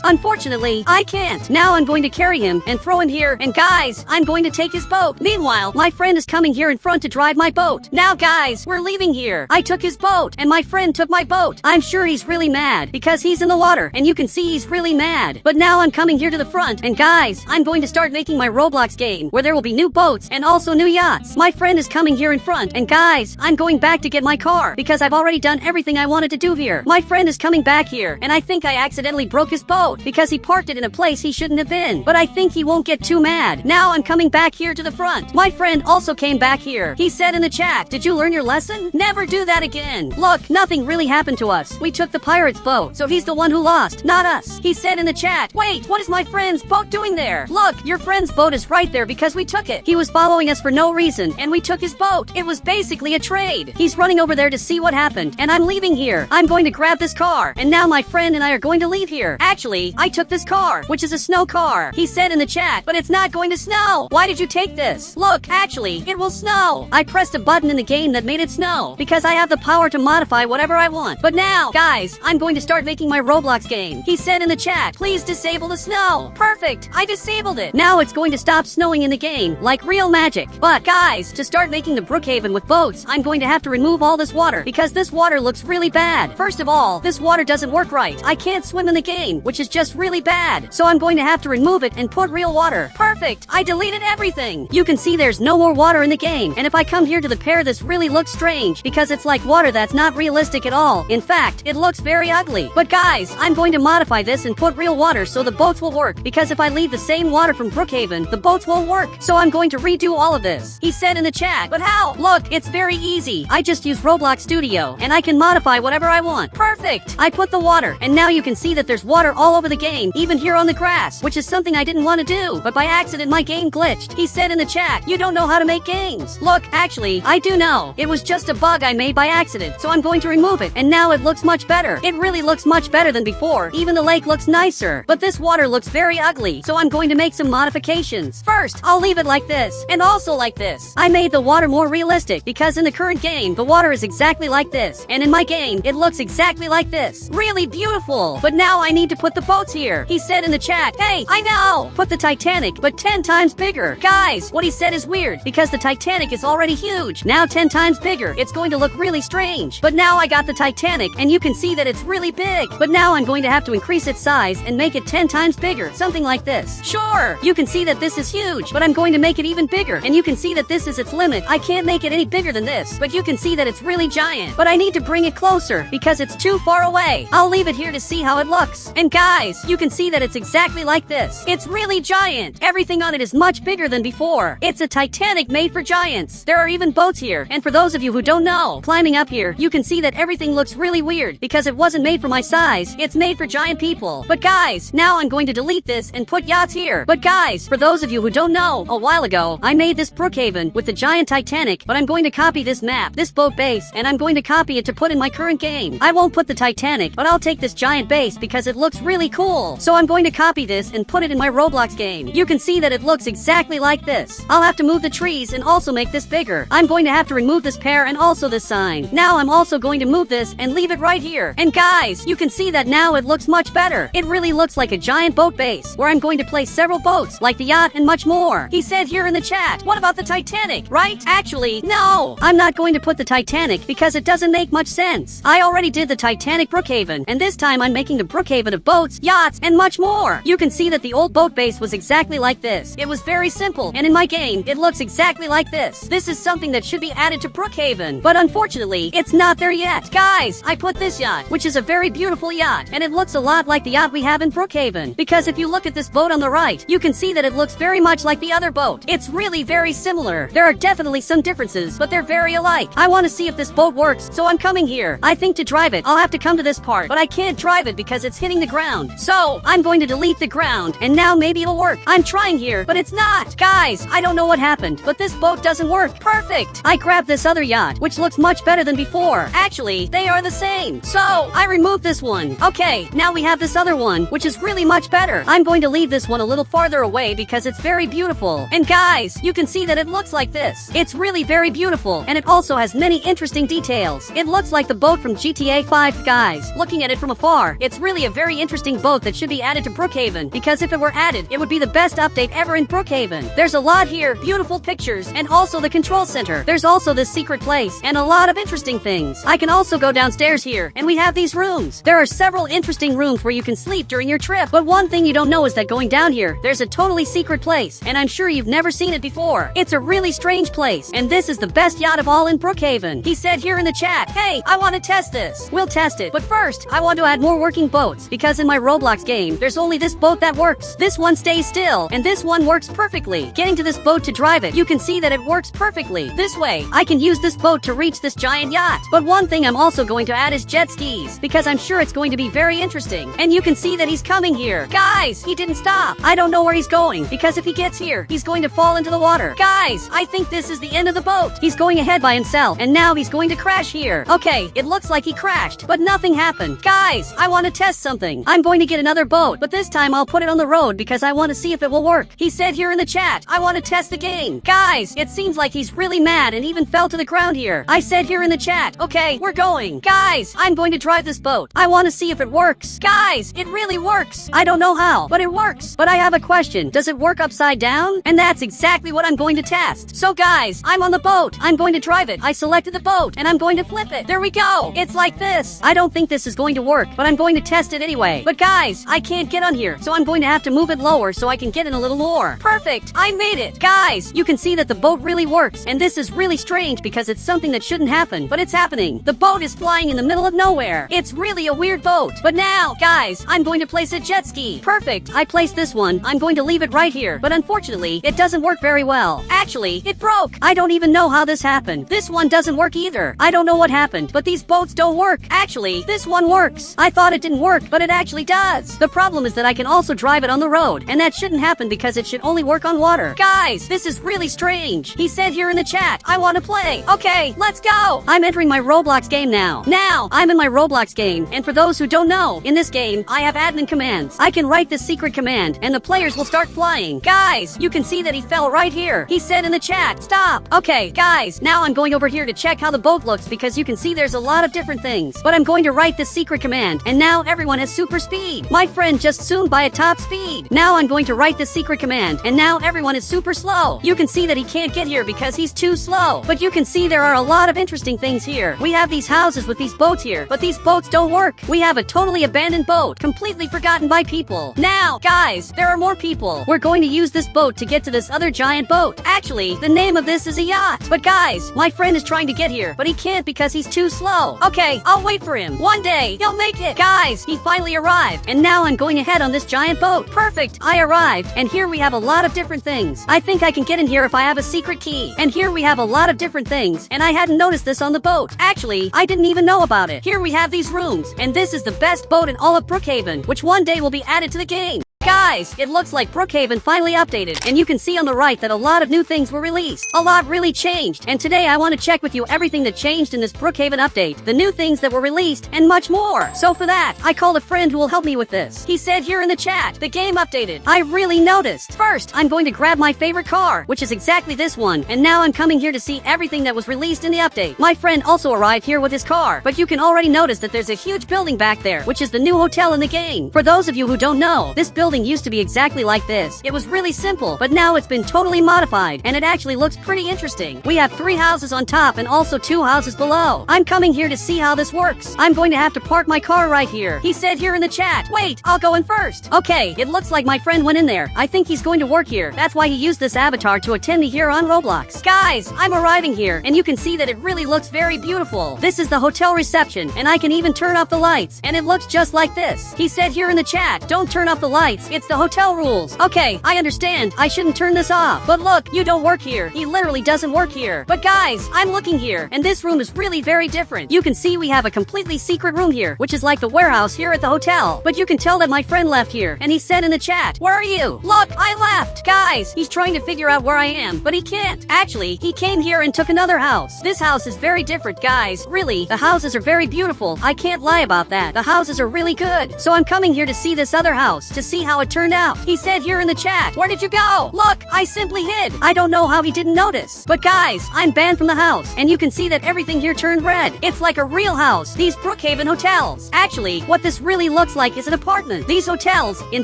[SPEAKER 1] Unfortunately, I can't. Now I'm going to carry him and throw him here, and guys, I'm going to take his boat. Meanwhile, my friend is coming here in front to drive my boat. Now guys, we're leaving here. I took his boat, and my friend took my boat. I'm sure he's really mad because he's in the water, and you can see he's really mad. But now I'm coming here to the front, and guys, I'm going to start making my Roblox game where there will be new boats and also new yachts. My friend is coming here in front, and guys, I'm going back to get my car because I've already done everything I wanted to do here. My friend is coming back here, and I think I accidentally broke his boat because he parked it in a place he shouldn't have been. But I think he won't get too mad. Now I'm coming back here to the front. My friend also came back here. He said in the chat, "Did you learn your lesson? Never do that again." Look, nothing really happened to us. We took the pirate's boat, so he's the one who lost, not us. He said in the chat, "Wait, what is my friend's boat doing there? Look, your friend's boat is right there because we took it. He was following us for no reason, and we took his boat. It was basically a trade." He's running over there to see what happened, and I'm leaving here. I'm going to grab this car, and now my friend and I are going to leave here. Actually, I took this car, which is a snow car. He said in the chat, "But it's not going to snow. Why did you take this?" Look, actually, it will snow. I pressed a button in the game that made it snow because I have the power to modify whatever I want. But now, guys, I'm going to start making my Roblox game. He said in the chat, "Please disable the snow." Perfect. I disabled it. Now it's going to stop snowing in the game, like real magic. But guys, to start making the Brookhaven with boats, I'm going to have to remove all this water because this water looks really bad. First of all, this water doesn't work right. I can't swim in the game, which is just really bad. So I'm going to have to remove it and put real water. Perfect. I deleted everything. You can see there's no more water in the game. And if I come here to the pair, this really looks strange because it's like water that's not realistic at all. In fact, it looks very ugly. But guys, I'm going to modify this and put real water so the boats will work because if I leave the same water from Brookhaven, the boats won't work. So I'm going to redo all of this. He said in the chat, "But how?" Look, it's very easy. I just use Roblox Studio and I can modify whatever I want. Perfect. I put the water and now you can see that there's water all over the game, even here on the grass, which is something I didn't want to do, but by accident my game glitched. He said in the chat, "You don't know how to make games." Look, actually, I do know. It was just a bug I made by accident, so I'm going to remove it, and now it looks much better. It really looks much better than before. Even the lake looks nicer, but this water looks very ugly, so I'm going to make some modifications. First, I'll leave it like this, and also like this. I made the water more realistic, because in the current game, the water is exactly like this, and in my game, it looks exactly like this. Really beautiful. But now I need to put the boats here. He said in the chat, "Hey, I know! Put the Titanic, but 10 times bigger." Guys, what he said is weird, because the Titanic is already huge. Now 10 times bigger, it's going to look really strange. But now I got the Titanic, and you can see that it's really big. But now I'm going to have to increase its size and make it 10 times bigger, something like this. Sure, you can see that this is huge, but I'm going to make it even bigger, and you can see that this is its limit. I can't make it any bigger than this, but you can see that it's really giant. But I need to bring it closer, because it's too far away. I'll leave it here to see how it looks. And guys, you can see that it's exactly like this. It's really giant. Everything on it is much bigger than before. It's a Titanic made for giants. There are even boats here, and for those of you who don't know, climbing up here, you can see that everything looks really weird, because it wasn't made for my size. It's made for giant people. But guys, now I'm going to delete this and put yachts here. But guys, for those of you who don't know, a while ago, I made this Brookhaven with the giant Titanic, but I'm going to copy this map, this boat base, and I'm going to copy it to put in my current game. I won't put the Titanic, but I'll take this giant base because it looks really cool. So I'm going to copy this and put it in my Roblox game. You can see that it looks exactly like this. I'll have to move the trees and also make this bigger. I'm going to have to remove this pair and also this sign. Now I'm also going to move this and leave it right here. And guys, you can see that now it looks much better. better. It really looks like a giant boat base, where I'm going to place several boats, like the yacht and much more. He said here in the chat, what about the Titanic, right? Actually, no! I'm not going to put the Titanic because it doesn't make much sense. I already did the Titanic Brookhaven, and this time I'm making the Brookhaven of boats, yachts, and much more. You can see that the old boat base was exactly like this. It was very simple, and in my game, it looks exactly like this. This is something that should be added to Brookhaven, but unfortunately, it's not there yet. Guys, I put this yacht, which is a very beautiful yacht, and it looks a lot like the yacht we have in Brookhaven, because if you look at this boat on the right, you can see that it looks very much like the other boat. It's really very similar. There are definitely some differences, but they're very alike. I want to see if this boat works, so I'm coming here. I think to drive it, I'll have to come to this part, but I can't drive it because it's hitting the ground. So, I'm going to delete the ground, and now maybe it'll work. I'm trying here, but it's not. Guys, I don't know what happened, but this boat doesn't work. Perfect! I grabbed this other yacht, which looks much better than before. Actually, they are the same. So, I removed this one. Okay, now we have this other one, which is really much better. I'm going to leave this one a little farther away because it's very beautiful. And guys, you can see that it looks like this. It's really very beautiful, and it also has many interesting details. It looks like the boat from GTA 5, guys. Looking at it from afar, it's really a very interesting boat that should be added to Brookhaven, because if it were added, it would be the best update ever in Brookhaven. There's a lot here, beautiful pictures, and also the control center. There's also this secret place, and a lot of interesting things. I can also go downstairs here, and we have these rooms. There are several interesting rooms where you can sleep during your trip, but one thing you don't know is that going down here, there's a totally secret place, and I'm sure you've never seen it before. It's a really strange place, and this is the best yacht of all in Brookhaven. He said here in the chat, hey, I want to test this. We'll test it, but first, I want to add more working boats, because in my Roblox game, there's only this boat that works. This one stays still, and this one works perfectly. Getting to this boat to drive it, you can see that it works perfectly. This way, I can use this boat to reach this giant yacht. But one thing I'm also going to add is jet skis, because I'm sure it's going to be very interesting. And you can see that he's coming here. Guys, he didn't stop. I don't know where he's going, because if he gets here, he's going to fall into the water. Guys, I think this is the end of the boat. He's going ahead by himself, and now he's going to crash here. Okay, it looks like he crashed, but nothing happened. Guys, I want to test something. I'm going to get another boat, but this time I'll put it on the road because I want to see if it will work. He said here in the chat, I want to test the game. Guys, it seems like he's really mad and even fell to the ground here. I said here in the chat, okay, we're going. Guys, I'm going to drive this boat. I want to see if it works. Guys, it really works. I don't know how, but it works. But I have a question. Does it work upside down? And that's exactly what I'm going to test. So guys, I'm on the boat. I'm going to drive it. I selected the boat, and I'm going to flip it. There we go. It's like this. I don't think this is going to work, but I'm going to test it anyway. But guys, I can't get on here, so I'm going to have to move it lower so I can get in a little more. Perfect. I made it. Guys, you can see that the boat really works, and this is really strange because it's something that shouldn't happen, but it's happening. The boat is flying in the middle of nowhere. It's really a weird boat. But now, guys, I'm going to place a jet ski. Perfect. I placed this one. I'm going to leave it right here, but unfortunately, it doesn't work very well. Actually, it broke. I don't even know how this happened. This one doesn't work either. I don't know what happened, but these boats don't work. Actually, this one works. I thought it didn't work, but it actually does. The problem is that I can also drive it on the road, and that shouldn't happen because it should only work on water. Guys, this is really strange. He said here in the chat, I want to play. Okay, let's go. I'm entering my Roblox game now. Now, I'm in my Roblox game, and for those who don't know, in this game, I have admin commands. I can write this secret command, and the players will start flying. Guys, you can see that he fell right here. He said in the chat, stop. Okay, guys, now I'm going over here to check how the boat looks because you can see there's a lot of different things. But I'm going to write this secret command, and now everyone has super speed. My friend just zoomed by a top speed. Now I'm going to write this secret command, and now everyone is super slow. You can see that he can't get here because he's too slow. But you can see there are a lot of interesting things here. We have these houses with these boats here, but these boats don't work. We have a totally abandoned boat, completely forgotten by people. Now, guys, there are more people. We're going to use this boat to get to this other giant boat. Actually, the name of this is a yacht. But guys, my friend is trying to get here, but he can't because he's too slow. Okay, I'll wait for him. One day, he'll make it. Guys, he finally arrived, and now I'm going ahead on this giant boat. Perfect, I arrived, and here we have a lot of different things. I think I can get in here if I have a secret key. And here we have a lot of different things, and I hadn't noticed this on the boat. Actually, I didn't even know about it. Here we have these rooms, and this is the best boat in all of Brookhaven, which one day will be added to the game. Guys, it looks like Brookhaven finally updated, and you can see on the right that a lot of new things were released. A lot really changed, and today I want to check with you everything that changed in this Brookhaven update, the new things that were released, and much more. So for that, I called a friend who will help me with this. He said here in the chat, the game updated. I really noticed. First, I'm going to grab my favorite car, which is exactly this one, and now I'm coming here to see everything that was released in the update. My friend also arrived here with his car, but you can already notice that there's a huge building back there, which is the new hotel in the game. For those of you who don't know, this building used to be exactly like this. It was really simple, but now it's been totally modified, and it actually looks pretty interesting. We have 3 houses on top and also 2 houses below. I'm coming here to see how this works. I'm going to have to park my car right here. He said here in the chat, wait, I'll go in first. Okay, it looks like my friend went in there. I think he's going to work here. That's why he used this avatar to attend me here on Roblox. Guys, I'm arriving here, and you can see that it really looks very beautiful. This is the hotel reception, and I can even turn off the lights, and it looks just like this. He said here in the chat, don't turn off the lights. It's the hotel rules. Okay, I understand. I shouldn't turn this off. But look, you don't work here. He literally doesn't work here. But guys, I'm looking here, and this room is really very different. You can see we have a completely secret room here, which is like the warehouse here at the hotel. But you can tell that my friend left here, and he said in the chat, where are you? Look, I left. Guys, he's trying to figure out where I am, but he can't. Actually, he came here and took another house. This house is very different, guys. Really, the houses are very beautiful. I can't lie about that. The houses are really good. So I'm coming here to see this other house, to see how it turned out. He said here in the chat, where did you go? Look, I simply hid. I don't know how he didn't notice. But guys, I'm banned from the house, and you can see that everything here turned red. It's like a real house. These Brookhaven hotels. Actually, what this really looks like is an apartment. These hotels, in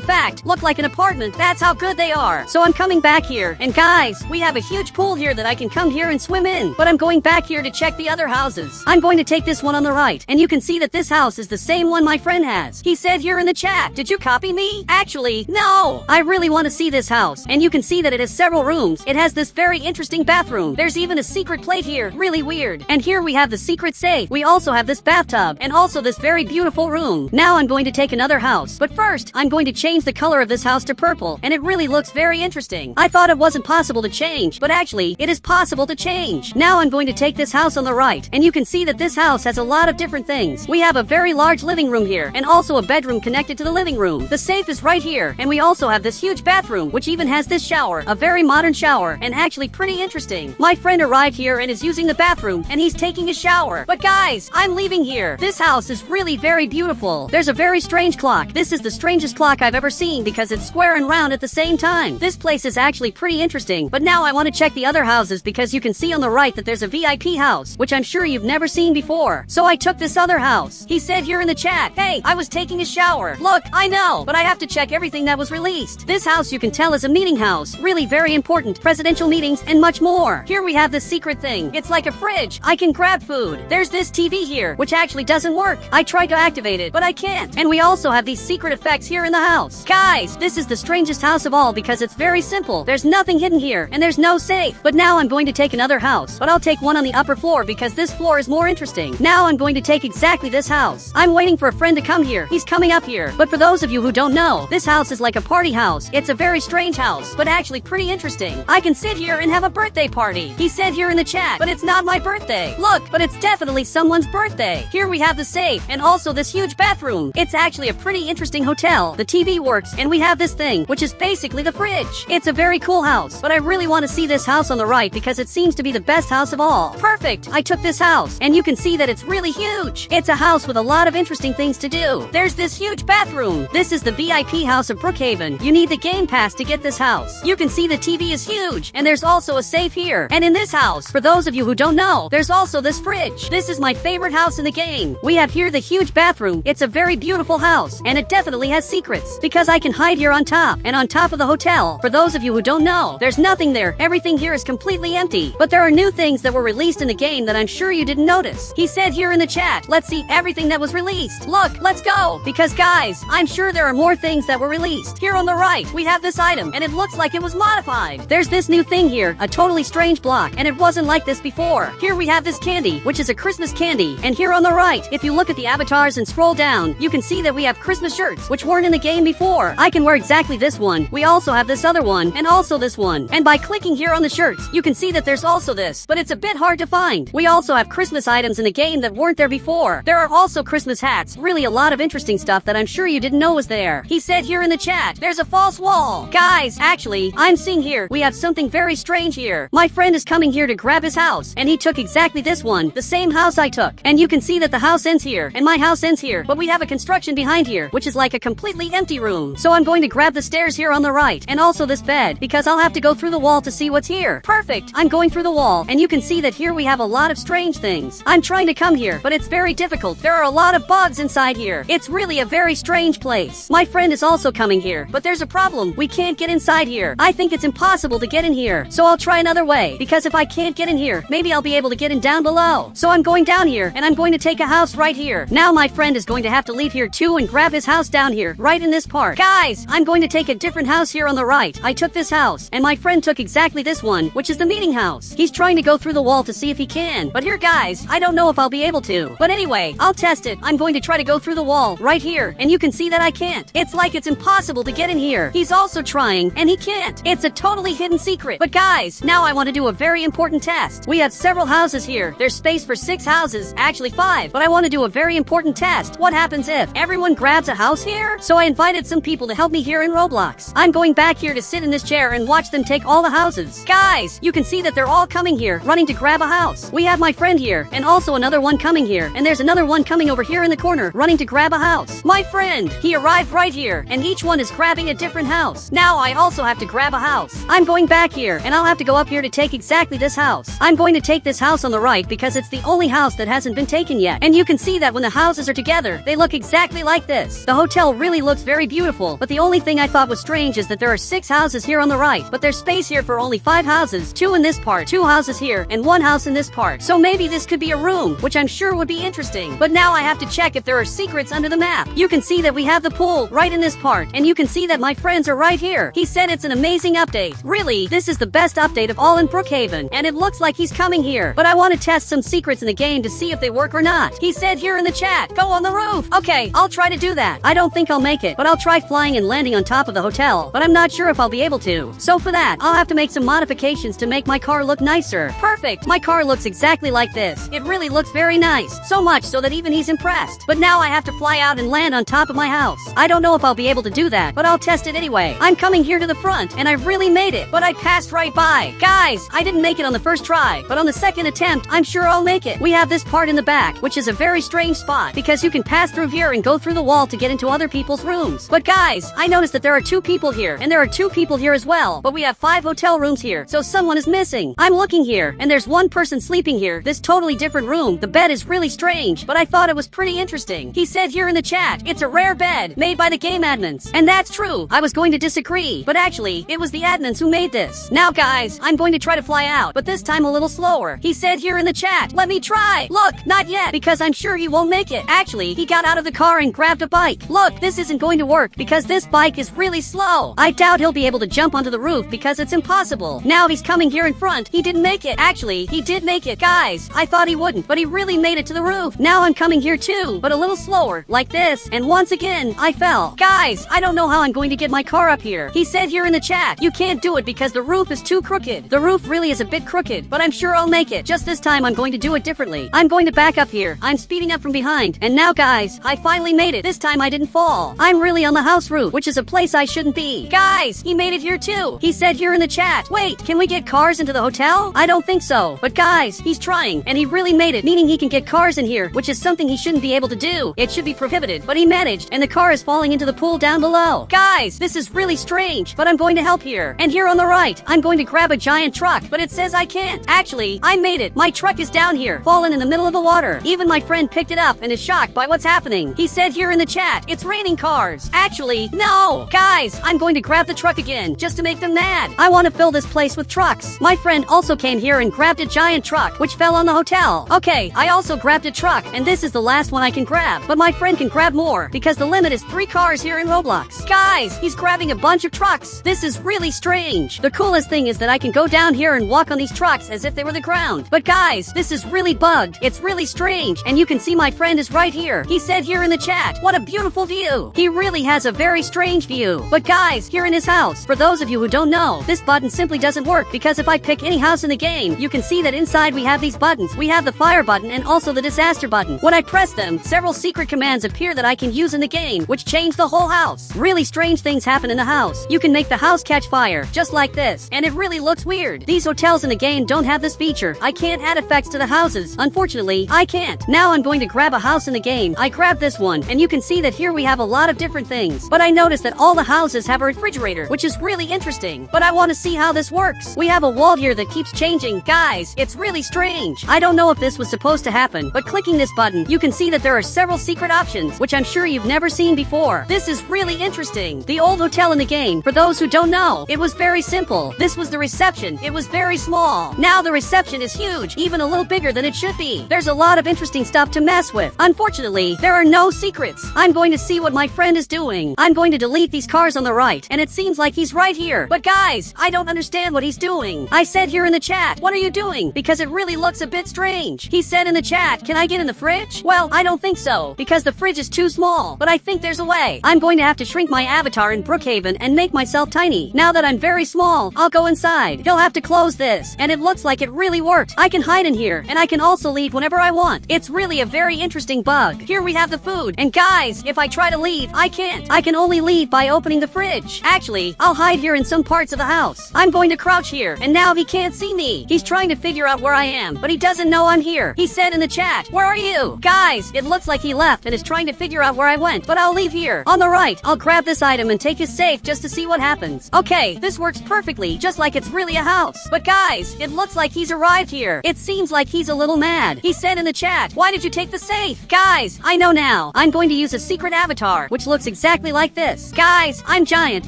[SPEAKER 1] fact, look like an apartment. That's how good they are. So I'm coming back here, and guys, we have a huge pool here that I can come here and swim in. But I'm going back here to check the other houses. I'm going to take this one on the right, and you can see that this house is the same one my friend has. He said here in the chat, did you copy me? Actually, no. I really want to see this house, and you can see that it has several rooms. It has this very interesting bathroom. There's even a secret plate here. Really weird. And here we have the secret safe. We also have this bathtub, and also this very beautiful room. Now I'm going to take another house, but first, I'm going to change the color of this house to purple, and it really looks very interesting. I thought it wasn't possible to change, but actually, it is possible to change. Now I'm going to take this house on the right, and you can see that this house has a lot of different things. We have a very large living room here, and also a bedroom connected to the living room. The safe is right here, and we also have this huge bathroom, which even has this shower, a very modern shower, and actually pretty interesting. My friend arrived here and is using the bathroom, and he's taking a shower. But guys, I'm leaving here. This house is really very beautiful. There's a very strange clock. This is the strangest clock I've ever seen because it's square and round at the same time. This place is actually pretty interesting, but now I want to check the other houses because you can see on the right that there's a VIP house, which I'm sure you've never seen before. So I took this other house. He said here in the chat, hey, I was taking a shower. Look, I know, but I have to check everything that was released. This house you can tell is a meeting house. Really very important. Presidential meetings and much more. Here we have this secret thing. It's like a fridge. I can grab food. There's this TV here, which actually doesn't work. I tried to activate it, but I can't. And we also have these secret effects here in the house. Guys, this is the strangest house of all because it's very simple. There's nothing hidden here, and there's no safe. But now I'm going to take another house, but I'll take one on the upper floor because this floor is more interesting. Now I'm going to take exactly this house. I'm waiting for a friend to come here. He's coming up here. But for those of you who don't know, this house is like a party house. It's a very strange house, but actually pretty interesting. I can sit here and have a birthday party. He said here in the chat, but it's not my birthday. Look, but it's definitely someone's birthday. Here we have the safe, and also this huge bathroom. It's actually a pretty interesting hotel. The TV works, and we have this thing, which is basically the fridge. It's a very cool house, but I really want to see this house on the right because it seems to be the best house of all. Perfect! I took this house, and you can see that it's really huge. It's a house with a lot of interesting things to do. There's this huge bathroom. This is the VIP house of Brookhaven. You need the game pass to get this house. You can see the TV is huge, and there's also a safe here. And in this house, for those of you who don't know, there's also this fridge. This is my favorite house in the game. We have here the huge bathroom. It's a very beautiful house, and it definitely has secrets because I can hide here on top, and on top of the hotel. For those of you who don't know, there's nothing there. Everything here is completely empty. But there are new things that were released in the game that I'm sure you didn't notice. He said here in the chat, let's see everything that was released. Look, let's go. Because guys, I'm sure there are more things that were released. Here on the right, we have this item, and it looks like it was modified. There's this new thing here, a totally strange block, and it wasn't like this before. Here we have this candy, which is a Christmas candy. And here on the right, if you look at the avatars and scroll down, you can see that we have Christmas shirts, which weren't in the game before. I can wear exactly this one. We also have this other one, and also this one. And by clicking here on the shirts, you can see that there's also this, but it's a bit hard to find. We also have Christmas items in the game that weren't there before. There are also Christmas hats. Really a lot of interesting stuff that I'm sure you didn't know was there. He said here here in the chat, there's a false wall. Guys, actually, I'm seeing here, we have something very strange here. My friend is coming here to grab his house, and he took exactly this one, the same house I took. And you can see that the house ends here, and my house ends here, but we have a construction behind here, which is like a completely empty room. So I'm going to grab the stairs here on the right, and also this bed, because I'll have to go through the wall to see what's here. Perfect! I'm going through the wall, and you can see that here we have a lot of strange things. I'm trying to come here, but it's very difficult. There are a lot of bugs inside here. It's really a very strange place. My friend is also coming here, but there's a problem. We can't get inside here. I think it's impossible to get in here, so I'll try another way, because if I can't get in here, maybe I'll be able to get in down below. So I'm going down here, and I'm going to take a house right here. Now my friend is going to have to leave here too and grab his house down here, right in this part. Guys, I'm going to take a different house here on the right. I took this house, and my friend took exactly this one, which is the meeting house. He's trying to go through the wall to see if he can, but here guys, I don't know if I'll be able to. But anyway, I'll test it. I'm going to try to go through the wall right here, and you can see that I can't. It's like it's impossible to get in here. He's also trying, and he can't. It's a totally hidden secret. But guys, now I want to do a very important test. We have several houses here. There's space for 6 houses, actually 5, but I want to do a very important test. What happens if everyone grabs a house here? So I invited some people to help me here in Roblox. I'm going back here to sit in this chair and watch them take all the houses. Guys, you can see that they're all coming here, running to grab a house. We have my friend here, and also another one coming here, and there's another one coming over here in the corner, running to grab a house. My friend, he arrived right here, and each one is grabbing a different house. Now I also have to grab a house. I'm going back here, and I'll have to go up here to take exactly this house. I'm going to take this house on the right because it's the only house that hasn't been taken yet. And you can see that when the houses are together, they look exactly like this. The hotel really looks very beautiful, but the only thing I thought was strange is that there are 6 houses here on the right, but there's space here for only 5 houses, 2 in this part, 2 houses here, and 1 house in this part. So maybe this could be a room, which I'm sure would be interesting. But now I have to check if there are secrets under the map. You can see that we have the pool right in this part, and you can see that my friends are right here. He said it's an amazing update. Really, this is the best update of all in Brookhaven, and it looks like he's coming here. But I want to test some secrets in the game to see if they work or not. He said here in the chat, go on the roof. Okay, I'll try to do that. I don't think I'll make it, but I'll try flying and landing on top of the hotel, but I'm not sure if I'll be able to. So for that, I'll have to make some modifications to make my car look nicer. Perfect! My car looks exactly like this. It really looks very nice. So much so that even he's impressed. But now I have to fly out and land on top of my house. I don't know if I'll be able to do that, but I'll test it anyway. I'm coming here to the front, and I really made it, but I passed right by. Guys, I didn't make it on the first try, but on the second attempt, I'm sure I'll make it. We have this part in the back, which is a very strange spot, because you can pass through here and go through the wall to get into other people's rooms. But guys, I noticed that there are 2 people here, and there are 2 people here as well, but we have 5 hotel rooms here, so someone is missing. I'm looking here, and there's 1 person sleeping here, this totally different room. The bed is really strange, but I thought it was pretty interesting. He said here in the chat, it's a rare bed, made by the game admins. And that's true. I was going to disagree, but actually, it was the admins who made this. Now guys, I'm going to try to fly out, but this time a little slower. He said here in the chat, let me try. Look, not yet, because I'm sure he won't make it. Actually, he got out of the car and grabbed a bike. Look, this isn't going to work, because this bike is really slow. I doubt he'll be able to jump onto the roof because it's impossible. Now he's coming here in front. He didn't make it. Actually, he did make it. Guys, I thought he wouldn't, but he really made it to the roof. Now I'm coming here too, but a little slower, like this, and once again, I fell. Guys, I don't know how I'm going to get my car up here. He said here in the chat, you can't do it because the roof is too crooked. The roof really is a bit crooked, but I'm sure I'll make it. Just this time I'm going to do it differently. I'm going to back up here. I'm speeding up from behind. And now guys, I finally made it. This time I didn't fall. I'm really on the house roof, which is a place I shouldn't be. Guys, he made it here too. He said here in the chat, wait, can we get cars into the hotel? I don't think so. But guys, he's trying, and he really made it, meaning he can get cars in here, which is something he shouldn't be able to do. It should be prohibited, but he managed, and the car is falling into the pool down below. Guys, this is really strange, but I'm going to help here. And here on the right, I'm going to grab a giant truck, but it says I can't. Actually, I made it. My truck is down here, fallen in the middle of the water. Even my friend picked it up and is shocked by what's happening. He said here in the chat, it's raining cars. Actually, no. Guys, I'm going to grab the truck again, just to make them mad. I want to fill this place with trucks. My friend also came here and grabbed a giant truck, which fell on the hotel. Okay, I also grabbed a truck, and this is the last one I can grab. But my friend can grab more, because the limit is 3 cars here in Roblox. Guys, he's grabbing a bunch of trucks. This is really strange. The coolest thing is that I can go down here and walk on these trucks as if they were the ground. But guys, this is really bugged. It's really strange, and you can see my friend is right here. He said here in the chat, what a beautiful view. He really has a very strange view. But guys, here in his house, for those of you who don't know, this button simply doesn't work, because if I pick any house in the game, you can see that inside we have these buttons. We have the fire button and also the disaster button. When I press them, several secret commands appear that I can use in the game, which change the whole house. house. Really strange things happen in the house. You can make the house catch fire, just like this, and it really looks weird. These hotels in the game don't have this feature. I can't add effects to the houses. Unfortunately, I can't. Now I'm going to grab a house in the game. I grabbed this one, and you can see that here we have a lot of different things. But I noticed that all the houses have a refrigerator, which is really interesting. But I want to see how this works. We have a wall here that keeps changing. Guys, it's really strange. I don't know if this was supposed to happen, but clicking this button, you can see that there are several secret options, which I'm sure you've never seen before. This is really interesting. The old hotel in the game, for those who don't know, it was very simple. This was the reception. It was very small. Now the reception is huge, even a little bigger than it should be. There's a lot of interesting stuff to mess with. Unfortunately, there are no secrets. I'm going to see what my friend is doing. I'm going to delete these cars on the right, and it seems like he's right here. But guys, I don't understand what he's doing. I said here in the chat, what are you doing? Because it really looks a bit strange. He said in the chat, can I get in the fridge? Well, I don't think so, because the fridge is too small, but I think there's a way. I'm going to have to shrink my avatar in Brookhaven and make myself tiny. Now that I'm very small, I'll go inside. He'll have to close this, and it looks like it really worked. I can hide in here, and I can also leave whenever I want. It's really a very interesting bug. Here we have the food, and guys, if I try to leave, I can't. I can only leave by opening the fridge. Actually, I'll hide here in some parts of the house. I'm going to crouch here, and now he can't see me. He's trying to figure out where I am, but he doesn't know I'm here. He said in the chat, where are you? Guys, it looks like he left and is trying to figure out where I went, but I'll leave here. On the right, I'll grab this item and take his safe just to see what happens. Okay, this works perfectly, just like it's really a house. But guys, it looks like he's arrived here. It seems like he's a little mad. He said in the chat, why did you take the safe? Guys, I know now. I'm going to use a secret avatar, which looks exactly like this. Guys, I'm giant.